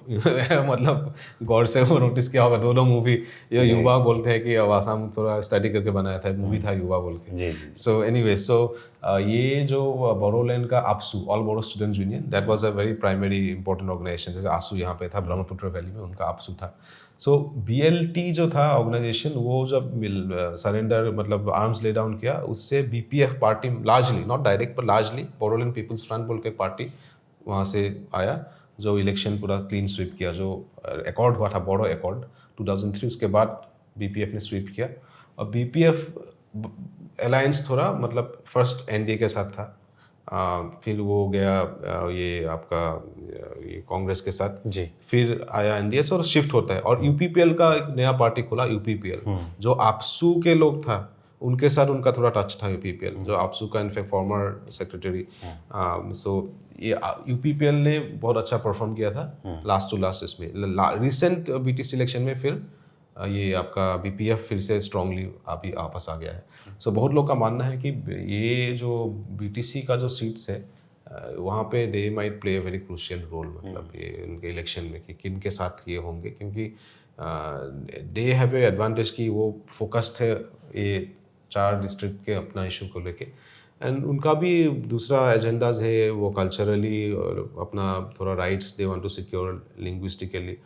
मतलब गौर से वो नोटिस किया होगा, दोनों मूवी ये युवा बोलते हैं कि अब आसाम थोड़ा स्टडी करके बनाया था, मूवी था युवा बोल के। सो एनीवे, ये जो बोडोलैंड का APSU, All Bodo Students Union, that was a very primary important organisation. जैसे ASU यहाँ पे था ब्रह्मपुत्र वैली में, उनका APSU था। सो BLT जो था ऑर्गेनाइजेशन, वो जब सरेंडर मतलब आर्म्स ले डाउन किया, उससे BPF party largely, not direct पर लार्जली, बोडोलैंड पीपल्स फ्रंट बोल के पार्टी वहाँ से आया, जो इलेक्शन पूरा क्लीन स्वीप किया। जो एकॉर्ड हुआ था, बोडो एकॉर्ड 2003, उसके बाद BPF ने स्वीप किया। और BPF अलायंस थोड़ा मतलब फर्स्ट NDA के साथ था, फिर वो गया ये आपका ये कांग्रेस के साथ जी, फिर आया NDS और शिफ्ट होता है। और UPPL का एक नया पार्टी खुला, UPPL, जो APSU के लोग था उनके साथ उनका थोड़ा टच था। UPPL जो APSU का इनफैक्ट फॉर्मर सेक्रेटरी, सो ये UPPL ने बहुत अच्छा परफॉर्म किया था लास्ट टू लास्ट इसमें। रिसेंट BTC इलेक्शन में फिर ये आपका BPF फिर से स्ट्रांगली अभी वापस आ गया है। सो बहुत लोग का मानना है कि ये जो BTC का जो सीट्स है वहाँ पे they might play a very crucial role, मतलब ये उनके इलेक्शन में कि किन के साथ ये होंगे, क्योंकि दे हैव ए एडवांटेज कि वो फोकस्ड है ये 4 डिस्ट्रिक्ट के अपना इशू को लेके, एंड उनका भी दूसरा एजेंडाज है, वो कल्चरली और अपना थोड़ा rights they want to secure linguistically.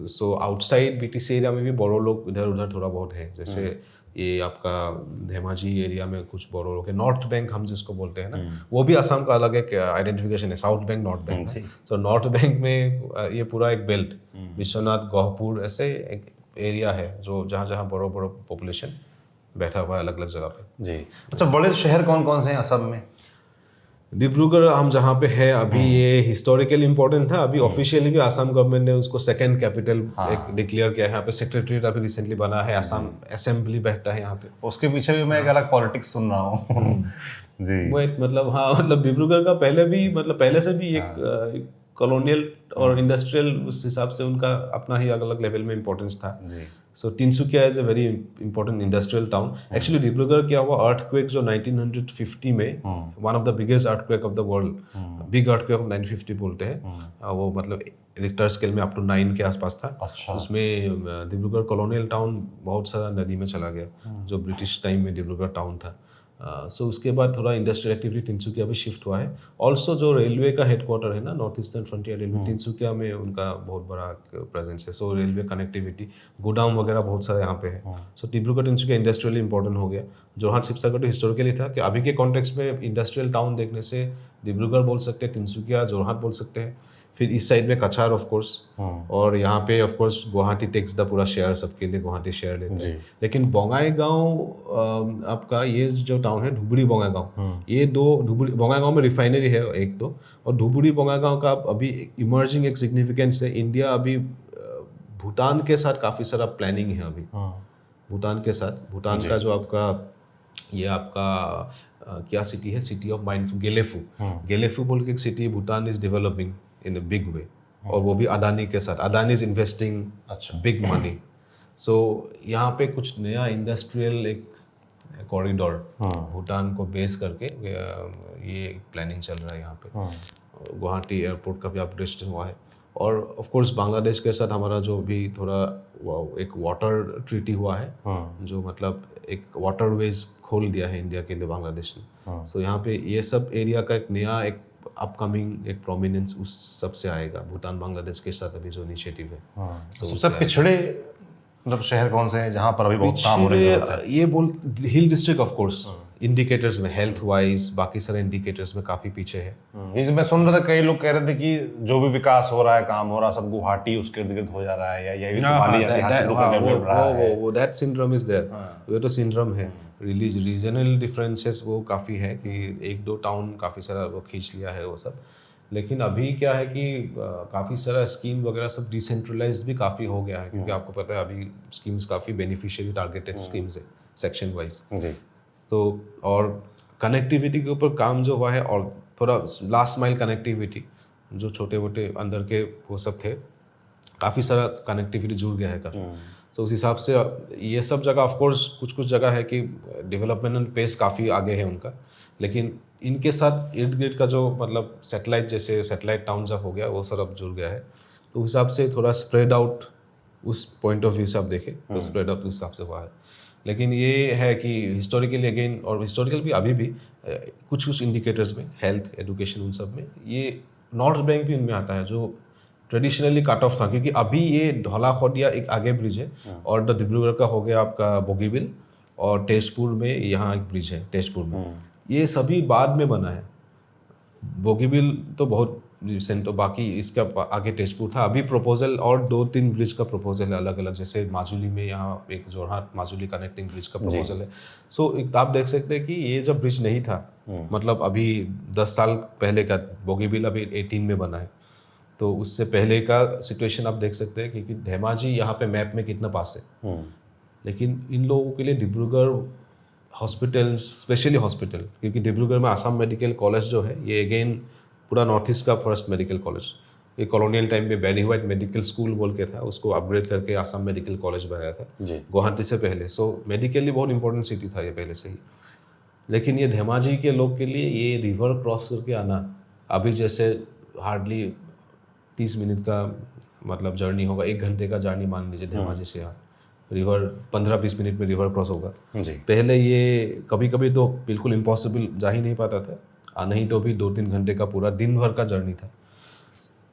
So outside BTC area में भी बोरो लोग इधर उधर थोड़ा बहुत है, जैसे ये आपका धेमाजी एरिया में कुछ बोरो लोग है। नॉर्थ बैंक हम जिसको बोलते हैं ना, वो भी असम का अलग एक आइडेंटिफिकेशन है, south bank north bank. So north bank में ये पूरा एक बेल्ट, विश्वनाथ, गहपुर, ऐसे एक एरिया है जो जहाँ जहाँ बड़ो बड़ो पॉपुलेशन बैठा हुआ है अलग अलग जगह पे। जी। अच्छा, बड़े शहर कौन कौन से हैं असम में? डिब्रूगढ़ हम जहाँ पे है अभी, ये हिस्टोरिकली इम्पोर्टेंट था, अभी ऑफिशियली भी आसाम गवर्नमेंट ने उसको सेकंड कैपिटल एक डिक्लेयर किया है। यहाँ पे सेक्रेटरीट अभी रिसेंटली बना है, आसाम असेंबली बैठता है यहाँ पे। उसके पीछे भी मैं एक अलग पॉलिटिक्स सुन रहा हूँ। जी। वो एक मतलब, हाँ मतलब डिब्रूगढ़ का पहले भी, मतलब पहले से भी एक कॉलोनियल और इंडस्ट्रियल उस हिसाब से उनका अपना ही अलग अलग लेवल में इम्पोर्टेंस था। जी। So Tinsukia is a very important industrial town. Actually Dibrugarh क्या हुआ, अर्थक्वेक जो 1950 में, one of the biggest earthquake of the world, big earthquake of 1950 बोलते हैं वो, मतलब रिक्टर स्केल में अप टू 9 के आसपास था। अच्छा। उसमें डिब्रूगढ़ कॉलोनियल टाउन बहुत सारा नदी में चला गया, जो ब्रिटिश टाइम में डिब्रूगढ़ टाउन था। सो उसके बाद थोड़ा इंडस्ट्रियल एक्टिविटी तिनसुकिया भी शिफ्ट हुआ है। ऑल्सो जो रेलवे का हेडक्वार्टर है ना, north eastern frontier railway, Tinsukia में उनका बहुत बड़ा प्रेजेंस है। सो रेलवे कनेक्टिविटी, गोडाउन वगैरह बहुत सारे यहाँ पे है। सो डिब्रूगढ़ तिनसुकिया इंडस्ट्रियली इंपॉर्टेंट हो गया। जोरहाट शिवसागर तो हिस्टोरिकली था कि अभी के कॉन्टेक्स्ट में इंडस्ट्रियल टाउन देखने से डिब्रूगढ़ बोल सकते हैं, तिनसुकिया, जोरहाट बोल सकते हैं। फिर इस साइड में कछार ऑफ कोर्स, और यहाँ पे of course Guwahati takes the पूरा शेयर, सबके लिए गुवाहाटी शेयर लेते हैं। लेकिन बोंगाईगांव आपका ये जो टाउन है धुबरी बोंगाईगांव, ये दो, धुबरी बोंगाईगांव में रिफाइनरी है एक दो, और धुबरी बोंगाईगांव का अभी इमर्जिंग एक सिग्निफिकेंस है। इंडिया अभी भूटान के साथ काफ़ी सारा प्लानिंग है अभी, भूटान के साथ। भूटान का जो आपका ये आपका क्या सिटी है, city of mindful, Gelephu. Gelephu बोल के एक city Bhutan is developing in a big way, और वो भी अडानी के साथ। Adani is investing big money. So यहाँ पे कुछ नया इंडस्ट्रियल एक कॉरिडोर भूटान को बेस करके ये प्लानिंग चल रहा है यहाँ पे। गुवाहाटी एयरपोर्ट का भी अपग्रेडेशन हुआ है। और ऑफ कोर्स बांग्लादेश के साथ हमारा जो भी थोड़ा एक वाटर ट्रीटी हुआ है, जो मतलब एक वाटरवेज खोल दिया है इंडिया के लिए बांग्लादेश ने। सो यहाँ पे ये सब एरिया का एक नया एक अपकमिंग एक प्रोमिनेंस उस सब से आएगा, भूटान बांग्लादेश के साथ अभी जो इनिशिएटिव है। तो सबसे पिछड़े मतलब शहर कौन से हैं जहाँ पर अभी बहुत काम हो रही है? ये बोल हिल डिस्ट्रिक्ट ऑफ कोर्स, इंडिकेटर्स में हेल्थ वाइज बाकी सारे इंडिकेटर्स में काफी पीछे है। ये मैं सुन रहा था, कई लोग कह रहे थे कि जो भी विकास हो रहा है, काम हो रहा है, सब गुवाहाटी उसके इर्द गिर्द हो जा रहा है, या ये वो दैट सिंड्रोम इज देयर। ये तो सिंड्रोम है। रीजनल डिफरेंसेस वो काफ़ी है कि एक दो टाउन काफ़ी सारा वो खींच लिया है वो सब। लेकिन अभी क्या है कि काफ़ी सारा स्कीम वगैरह सब डिसेंट्रलाइज्ड भी काफ़ी हो गया है, क्योंकि आपको पता है अभी स्कीम्स काफ़ी बेनिफिशियरी टारगेटेड स्कीम्स है सेक्शन वाइज। तो और कनेक्टिविटी के ऊपर काम जो हुआ है, और थोड़ा लास्ट माइल कनेक्टिविटी, जो छोटे मोटे अंदर के वो सब थे, काफ़ी सारा कनेक्टिविटी जुड़ गया है काफ़ी। तो उस हिसाब से ये सब जगह ऑफ कोर्स कुछ कुछ जगह है कि डेवलपमेंट पेस काफ़ी आगे है उनका, लेकिन इनके साथ इर्द गिर्द का जो मतलब सैटेलाइट, जैसे सैटेलाइट टाउन जब हो गया वो सब अब जुड़ गया है। तो उस हिसाब से थोड़ा स्प्रेड आउट, उस पॉइंट ऑफ व्यू से आप देखें तो स्प्रेड आउट उस हिसाब से हुआ है। लेकिन ये है कि हिस्टोरिकली अगेन, और हिस्टोरिकल भी अभी भी कुछ कुछ इंडिकेटर्स में, हेल्थ, एजुकेशन, उन सब में ये नॉर्थ बैंक भी उनमें आता है, जो ट्रेडिशनली कट ऑफ था, क्योंकि अभी ये धौलाखोडिया एक आगे ब्रिज है, और द डिब्रूगढ़ का हो गया आपका बोगीबिल, और तेजपुर में यहाँ एक ब्रिज है तेजपुर में। ये सभी बाद में बना है। बोगीबिल तो बहुत रिसेंट, तो बाकी इसका आगे तेजपुर था। अभी प्रपोजल और 2-3 ब्रिज का प्रपोजल है अलग अलग, जैसे माजुली में यहाँ एक जोरहाट माजुली कनेक्टिंग ब्रिज का प्रपोजल है। सो आप देख सकते हैं कि ये जब ब्रिज नहीं था, मतलब अभी 10 साल पहले का, बोगीबिल अभी 18 में बना है, तो उससे पहले का सिचुएशन आप देख सकते हैं, क्योंकि धेमाजी यहाँ पे मैप में कितना पास है। लेकिन इन लोगों के लिए डिब्रूगढ़ हॉस्पिटल्स, स्पेशली हॉस्पिटल, क्योंकि डिब्रूगढ़ में आसाम मेडिकल कॉलेज जो है, ये अगेन पूरा नॉर्थ ईस्ट का फर्स्ट मेडिकल कॉलेज। ये कॉलोनियल टाइम में बैरी व्हाइट मेडिकल स्कूल बोल के था, उसको अपग्रेड करके आसाम मेडिकल कॉलेज बनाया था गुवाहाटी से पहले। सो मेडिकली बहुत इंपॉर्टेंट सिटी था ये पहले से ही। लेकिन ये धेमाजी के लोग के लिए ये रिवर क्रॉस करके आना अभी जैसे हार्डली 30 मिनट का मतलब जर्नी होगा, 1 घंटे का जर्नी मान लीजिए धेमाजी से यहाँ रिवर 15-20 मिनट में रिवर क्रॉस होगा। जी। पहले ये कभी कभी तो बिल्कुल इम्पॉसिबल, जा ही नहीं पाता था, नहीं तो भी 2-3 घंटे का पूरा दिन भर का जर्नी था।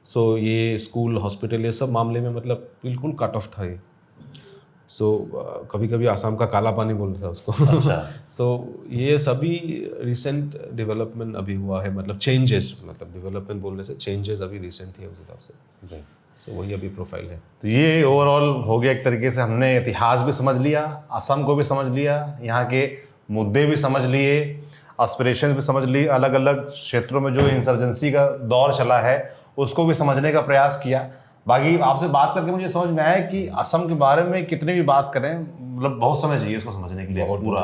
सो ये स्कूल हॉस्पिटल ये सब मामले में मतलब बिल्कुल कट ऑफ था ये। सो कभी कभी आसाम का काला पानी बोलता था उसको। अच्छा। सो ये सभी रिसेंट डेवलपमेंट अभी हुआ है, मतलब चेंजेस, मतलब डेवलपमेंट बोलने से चेंजेस अभी रिसेंट ही उस हिसाब से। जी। सो वही अभी प्रोफाइल है। तो ये ओवरऑल हो गया एक तरीके से, हमने इतिहास भी समझ लिया, असम को भी समझ लिया, यहाँ के मुद्दे भी समझ लिए, एस्पिरेशंस भी समझ लिए, अलग अलग क्षेत्रों में जो इंसर्जेंसी का दौर चला है उसको भी समझने का प्रयास किया। बाकी आपसे बात करके मुझे समझ में आया कि असम के बारे में कितने भी बात करें मतलब बहुत समय चाहिए उसको समझने के लिए। पूरा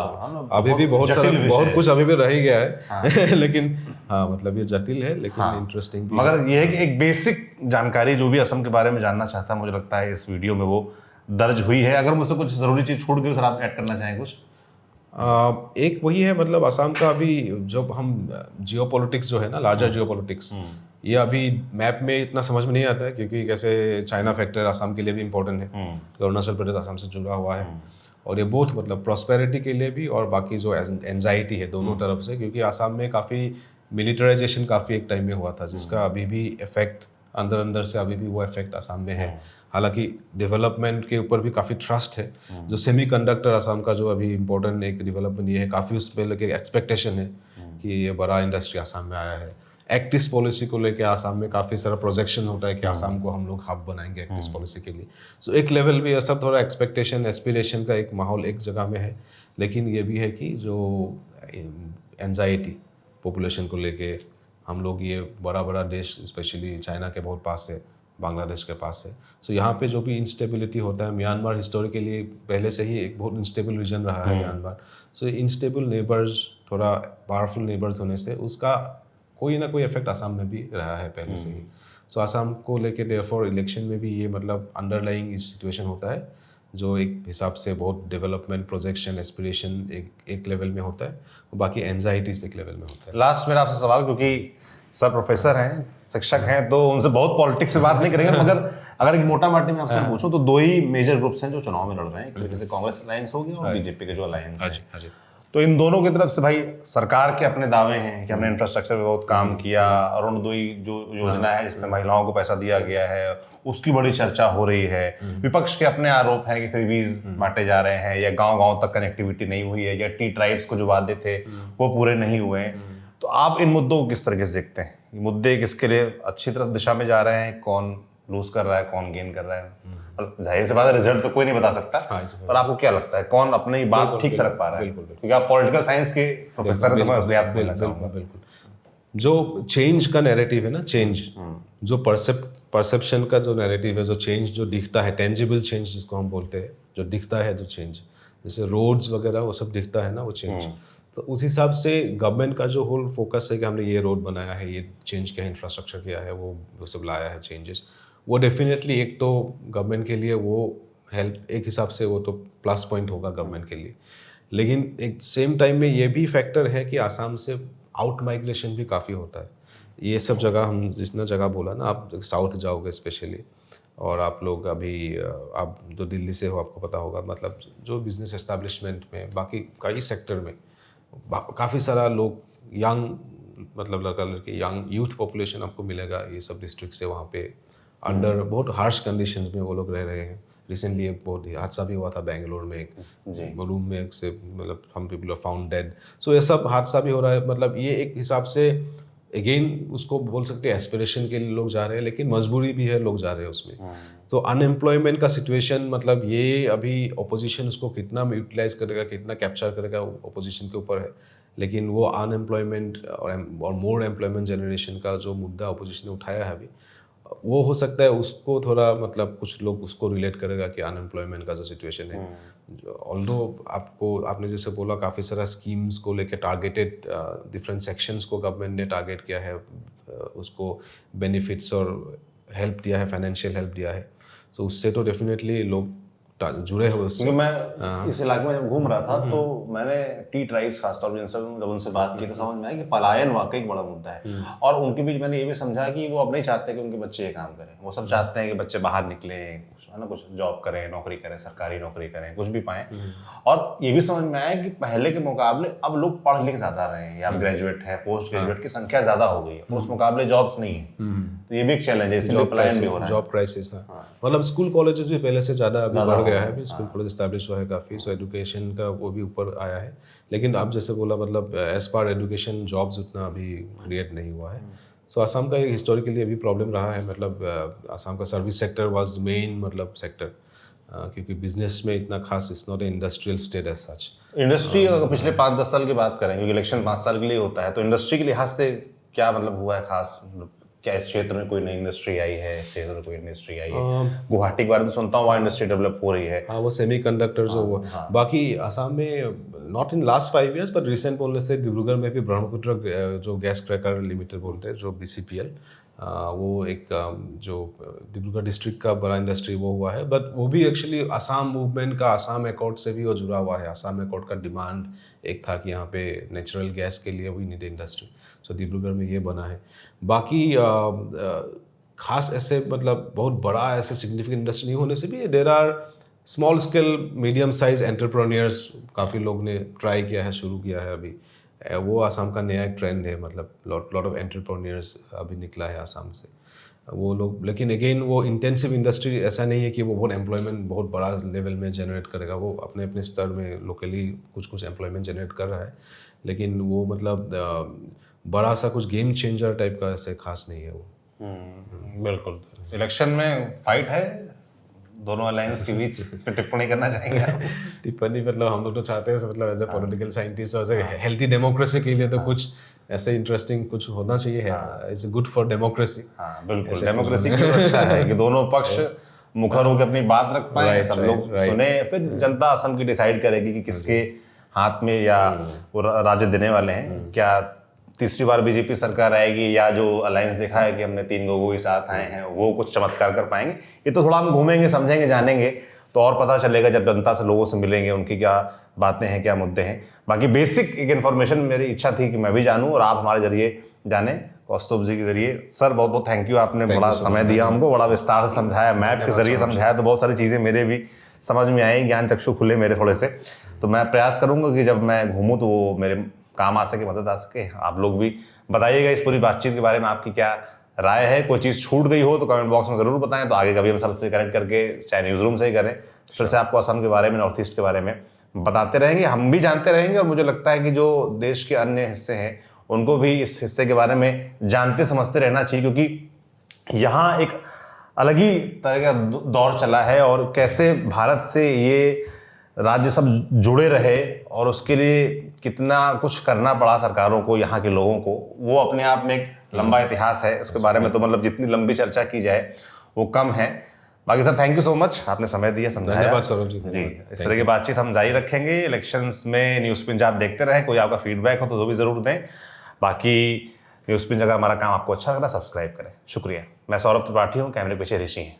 अभी भी बहुत सारा बहुत कुछ अभी भी रह गया है। हाँ। लेकिन हाँ मतलब ये जटिल है लेकिन इंटरेस्टिंग भी। मगर ये है कि एक बेसिक जानकारी जो भी असम के बारे में जानना चाहता है, मुझे लगता है इस वीडियो में वो दर्ज हुई है। अगर मुझसे कुछ जरूरी चीज छूट गई सर, आप ऐड करना चाहें कुछ? एक वही है, मतलब असम का अभी जब हम जियोपॉलिटिक्स जो है ना, लार्जर जियोपॉलिटिक्स, ये अभी मैप में इतना समझ में नहीं आता है क्योंकि कैसे चाइना फैक्टर असम के लिए भी इम्पोर्टेंट है। अरुणाचल प्रदेश असम से जुड़ा हुआ है और ये बहुत मतलब प्रॉस्पेरिटी के लिए भी और बाकी जो एंजाइटी है दोनों तरफ से, क्योंकि असम में काफ़ी मिलिटराइजेशन काफ़ी एक टाइम में हुआ था जिसका अभी भी इफेक्ट अंदर अंदर से अभी भी वो इफेक्ट असम में है। हालांकि डेवलपमेंट के ऊपर भी काफ़ी ट्रस्ट है। जो सेमीकंडक्टर असम का जो अभी इम्पोर्टेंट एक डेवलपमेंट ये है, काफ़ी उस पर लेके एक्सपेक्टेशन है कि ये बड़ा इंडस्ट्री असम में आया है। एक्टिस पॉलिसी को लेके आसाम में काफ़ी सारा प्रोजेक्शन होता है कि आसाम को हम लोग हब बनाएंगे एक्टिस पॉलिसी के लिए। सो एक लेवल भी ऐसा थोड़ा एक्सपेक्टेशन एस्पिरेशन का एक माहौल एक जगह में है, लेकिन ये भी है कि जो एंजाइटी पॉपुलेशन को लेके, हम लोग ये बड़ा बड़ा देश स्पेशली चाइना के बहुत पास है, बांग्लादेश के पास है। सो यहाँ पे जो भी इंस्टेबिलिटी होता है, म्यांमार हिस्टोरिकली पहले से ही एक बहुत इंस्टेबल रीजन रहा है म्यांमार। सो इंस्टेबल नेबर्स, थोड़ा पावरफुल नेबर्स होने से उसका कोई ना कोई इफेक्ट आसाम में भी रहा है पहले से ही। सो आसाम को लेके देयरफॉर इलेक्शन में भी ये मतलब अंडरलाइंग सिचुएशन होता है जो एक हिसाब से बहुत डेवलपमेंट प्रोजेक्शन एस्पिरेशन एक लेवल में होता है, और बाकी एंजाइटीज एक लेवल में होता है। लास्ट मेरा आपसे सवाल, क्योंकि सर प्रोफेसर हैं, शिक्षक हैं, तो उनसे बहुत पॉलिटिक्स से बात नहीं करेंगे, मगर अगर एक मोटा माटी में आपसे पूछूं तो दो ही मेजर ग्रुप्स हैं जो चुनाव में लड़ रहे हैं, एक तरीके से कांग्रेस अलायंस हो गया और बीजेपी के जो अलायंस है। तो इन दोनों की तरफ से भाई सरकार के अपने दावे हैं कि हमने इंफ्रास्ट्रक्चर पे बहुत काम किया, अरुणोदय जो योजना है जिसमें महिलाओं को पैसा दिया गया है उसकी बड़ी चर्चा हो रही है। विपक्ष के अपने आरोप हैं कि फ्रीबीज बांटे जा रहे हैं, या गांव-गांव तक कनेक्टिविटी नहीं हुई है, या टी ट्राइब्स को जो वादे थे वो पूरे नहीं हुए हैं। तो आप इन मुद्दों को किस तरीके से देखते हैं? ये मुद्दे किसके लिए अच्छी तरफ दिशा में जा रहे हैं? कौन लूज कर रहा है, कौन गेन कर रहा है? जाहिर सी बात है रिजल्ट तो कोई नहीं बता सकता, पर आपको क्या लगता है कौन अपनी बात ठीक से रख पा रहा है? क्योंकि आप पॉलिटिकल साइंस के प्रोफेसर हैं, तो मैं इसलिए आपसे बोलना चाहूंगा। बिल्कुल जो चेंज का नैरेटिव है ना, चेंज जो परसेप्शन का जो नैरेटिव है, जो चेंज जो दिखता है, टेंजिबल चेंज जिसको हम बोलते हैं, जो दिखता है, जो चेंज जैसे रोड्स वगैरह वो सब दिखता है ना, वो चेंज। तो उस हिसाब से गवर्नमेंट का जो होल फोकस है कि हमने ये रोड बनाया है, ये चेंज किया, इंफ्रास्ट्रक्चर किया है, वो सब लाया है चेंजेस, वो डेफिनेटली एक तो गवर्नमेंट के लिए वो हेल्प, एक हिसाब से वो तो प्लस पॉइंट होगा गवर्नमेंट के लिए। लेकिन एक सेम टाइम में ये भी फैक्टर है कि आसाम से आउट माइग्रेशन भी काफ़ी होता है। ये सब जगह हम जितना जगह बोला ना, आप साउथ जाओगे स्पेशली, और आप लोग अभी आप जो दिल्ली से हो आपको पता होगा, मतलब जो बिजनेस एस्टैब्लिशमेंट में बाकी कई सेक्टर में काफ़ी सारा लोग यंग, मतलब लड़का लड़की यंग यूथ पॉपुलेशन आपको मिलेगा ये सब डिस्ट्रिक्ट से। वहाँ पे अंडर बहुत हार्श कंडीशंस में वो लोग रह रहे हैं। रिसेंटली एक बहुत हादसा भी हुआ था बेंगलोर में, एक रूम में से मतलब हम पीपल आर फाउंड डेड। सो ये सब हादसा भी हो रहा है। मतलब ये एक हिसाब से अगेन उसको बोल सकते हैं एस्पिरेशन के लिए लोग जा रहे हैं, लेकिन मजबूरी भी है, लोग जा रहे हैं उसमें। तो अनएम्प्लॉयमेंट का सिचुएशन, मतलब ये अभी ओपोजिशन उसको कितना यूटिलाइज करेगा, कितना कैप्चर करेगा, ओपोजिशन के ऊपर है। लेकिन वो अनएम्प्लॉयमेंट और मोर एम्प्लॉयमेंट जनरेशन का जो मुद्दा ओपोजिशन ने उठाया है अभी, वो हो सकता है उसको थोड़ा मतलब कुछ लोग उसको रिलेट करेगा कि अनएम्प्लॉयमेंट का जो सिचुएशन है। ऑल्दो आपने जैसे बोला काफ़ी सारा स्कीम्स को लेके टारगेटेड डिफरेंट सेक्शंस को गवर्नमेंट ने टारगेट किया है, उसको बेनिफिट्स और हेल्प दिया है, फाइनेंशियल हेल्प दिया है। सो उससे तो डेफिनेटली लोग जुड़े हो उससे। क्योंकि मैं इस इलाके में जब घूम रहा था तो मैंने टी ट्राइब्स खासतौर पर जिनसे जब उनसे बात की तो समझ में आया कि पलायन वाकई एक बड़ा मुद्दा है। और उनके बीच मैंने ये भी समझा कि वो अब नहीं चाहते कि उनके बच्चे ये काम करें, वो सब चाहते हैं कि बच्चे बाहर निकलें, है ना, कुछ जॉब करें, नौकरी करें, सरकारी नौकरी करें, कुछ भी पाएं। और ये भी समझ में आया कि पहले के मुकाबले अब लोग पढ़ लिख ज्यादा रहे हैं, या ग्रेजुएट है, पोस्ट ग्रेजुएट की संख्या ज्यादा हो गई है, और उस मुकाबले जॉब्स नहीं है। तो ये भी एक चैलेंज है, इसलिए पलायन भी हो रहा है। जॉब क्राइसिस है, मतलब स्कूल कॉलेजेस भी पहले से ज़्यादा अभी बढ़ गया है, स्कूल कॉलेज एस्टैब्लिश हुआ है काफ़ी, सो एजुकेशन का वो भी ऊपर आया है। लेकिन अब जैसे बोला, मतलब एज पर एजुकेशन जॉब्स उतना अभी क्रिएट नहीं हुआ है। सो असम का एक हिस्टोरिकली अभी प्रॉब्लम रहा है, मतलब असम का सर्विस सेक्टर वाज मेन मतलब सेक्टर, क्योंकि बिजनेस में इतना खास, it's not a industrial state as such. Industry अगर पिछले 5-10 साल की बात करें, क्योंकि इलेक्शन 5 साल के लिए होता है, तो इंडस्ट्री के लिहाज से क्या मतलब हुआ है खास? क्या इस क्षेत्र में कोई नई इंडस्ट्री आई है, इस क्षेत्र में कोई इंडस्ट्री आई है? गुवाहाटी के बारे में सुनता हूँ, वहाँ इंडस्ट्री डेवलप हो रही है। हाँ, वो सेमीकंडक्टर जो वो, बाकी असम में not in last 5 years but recent बोलने से डिब्रूगढ़ में भी ब्रह्मपुत्र जो गैस क्रैकर लिमिटेड बोलते हैं, जो BCPL, वो एक जो डिब्रूगढ़ डिस्ट्रिक्ट का बड़ा इंडस्ट्री वो हुआ है। बट वो भी एक्चुअली आसाम मूवमेंट का, आसाम एकॉर्ड से भी वो जुड़ा हुआ है। आसाम एकॉर्ड का डिमांड एक था कि यहाँ पे नेचुरल गैस के लिए वी नीड इंडस्ट्री, सो डिब्रूगढ़ में ये बना है। बाकी खास ऐसे मतलब बहुत बड़ा ऐसे सिग्निफिकेंट इंडस्ट्री नहीं होने से भी there are small scale medium size entrepreneurs, काफ़ी लोग ने ट्राई किया है, शुरू किया है अभी। वो आसाम का नया एक ट्रेंड है, मतलब लॉट ऑफ एंटरप्रेन्योर्स अभी निकला है आसाम से वो लोग। लेकिन अगेन वो इंटेंसिव इंडस्ट्री ऐसा नहीं है कि वो बहुत एम्प्लॉयमेंट बहुत बड़ा लेवल में जनरेट करेगा, वो अपने अपने स्तर में लोकली कुछ एम्प्लॉयमेंट जनरेट कर रहा है, लेकिन वो मतलब बड़ा सा कुछ गेम चेंजर टाइप का ऐसे खास नहीं है वो। बिल्कुल। इलेक्शन में फाइट है दोनों अलायंस के बीच, इस पर टिप्पणी करना चाहेंगे? टिप्पणी मतलब हम लोग तो चाहते हैं मतलब एज ए पॉलिटिकल साइंटिस्ट और हेल्थी डेमोक्रेसी के लिए तो कुछ ऐसे इंटरेस्टिंग कुछ होना चाहिए है, इट्स गुड फॉर डेमोक्रेसी। हाँ बिल्कुल, डेमोक्रेसी की अच्छा है कि दोनों पक्ष मुखर होकर अपनी बात रख पाए, सब लोग सुने, फिर जनता असम की डिसाइड करेगी कि किसके हाथ में या वो राज्य देने वाले हैं। क्या तीसरी बार बीजेपी सरकार आएगी, या जो अलायंस देखा है कि हमने 3 लोगों के साथ आए हैं, वो कुछ चमत्कार कर पाएंगे? ये तो थोड़ा हम घूमेंगे, समझेंगे, जानेंगे तो और पता चलेगा जब जनता से, लोगों से मिलेंगे, उनकी क्या बातें हैं, क्या मुद्दे हैं। बाकी बेसिक एक इन्फॉर्मेशन मेरी इच्छा थी कि मैं भी जानूं और आप हमारे जरिए जाने, कौस्तुभ जी के जरिए। सर बहुत बहुत थैंक यू, आपने बड़ा समय दिया हमको, बड़ा विस्तार से समझाया, मैप के जरिए समझाया, तो बहुत सारी चीज़ें मेरे भी समझ में आई, ज्ञान चक्षु खुले मेरे थोड़े से। तो मैं प्रयास करूंगा कि जब मैं घूमूं तो वो मेरे काम आ सके, मदद आ सके। आप लोग भी बताइएगा इस पूरी बातचीत के बारे में आपकी क्या राय है, कोई चीज़ छूट गई हो तो कमेंट बॉक्स में ज़रूर बताएं, तो आगे कभी हम सर से कनेक्ट करके, चाहे न्यूज़ रूम से ही करें, फिर से आपको असम के बारे में, नॉर्थ ईस्ट के बारे में बताते रहेंगे, हम भी जानते रहेंगे। और मुझे लगता है कि जो देश के अन्य हिस्से हैं उनको भी इस हिस्से के बारे में जानते समझते रहना चाहिए, क्योंकि यहाँ एक अलग ही तरह का दौर चला है, और कैसे भारत से ये राज्य सब जुड़े रहे और उसके लिए कितना कुछ करना पड़ा सरकारों को, यहाँ के लोगों को, वो अपने आप में एक लंबा इतिहास है। उसके बारे में तो मतलब जितनी लंबी चर्चा की जाए वो कम है। बाकी sir thank you so much, आपने समय दिया, समझाया। धन्यवाद सौरभ जी। जी, इस तरह की बातचीत हम जारी रखेंगे। इलेक्शंस में न्यूज़ पिंच आप देखते रहें, कोई आपका फीडबैक हो तो वो भी ज़रूर दें। बाकी न्यूज़ पिंच अगर हमारा काम आपको अच्छा लग रहा है, सब्सक्राइब करें। शुक्रिया। मैं सौरभ त्रिपाठी हूँ, कैमरे पीछे ऋषि हैं।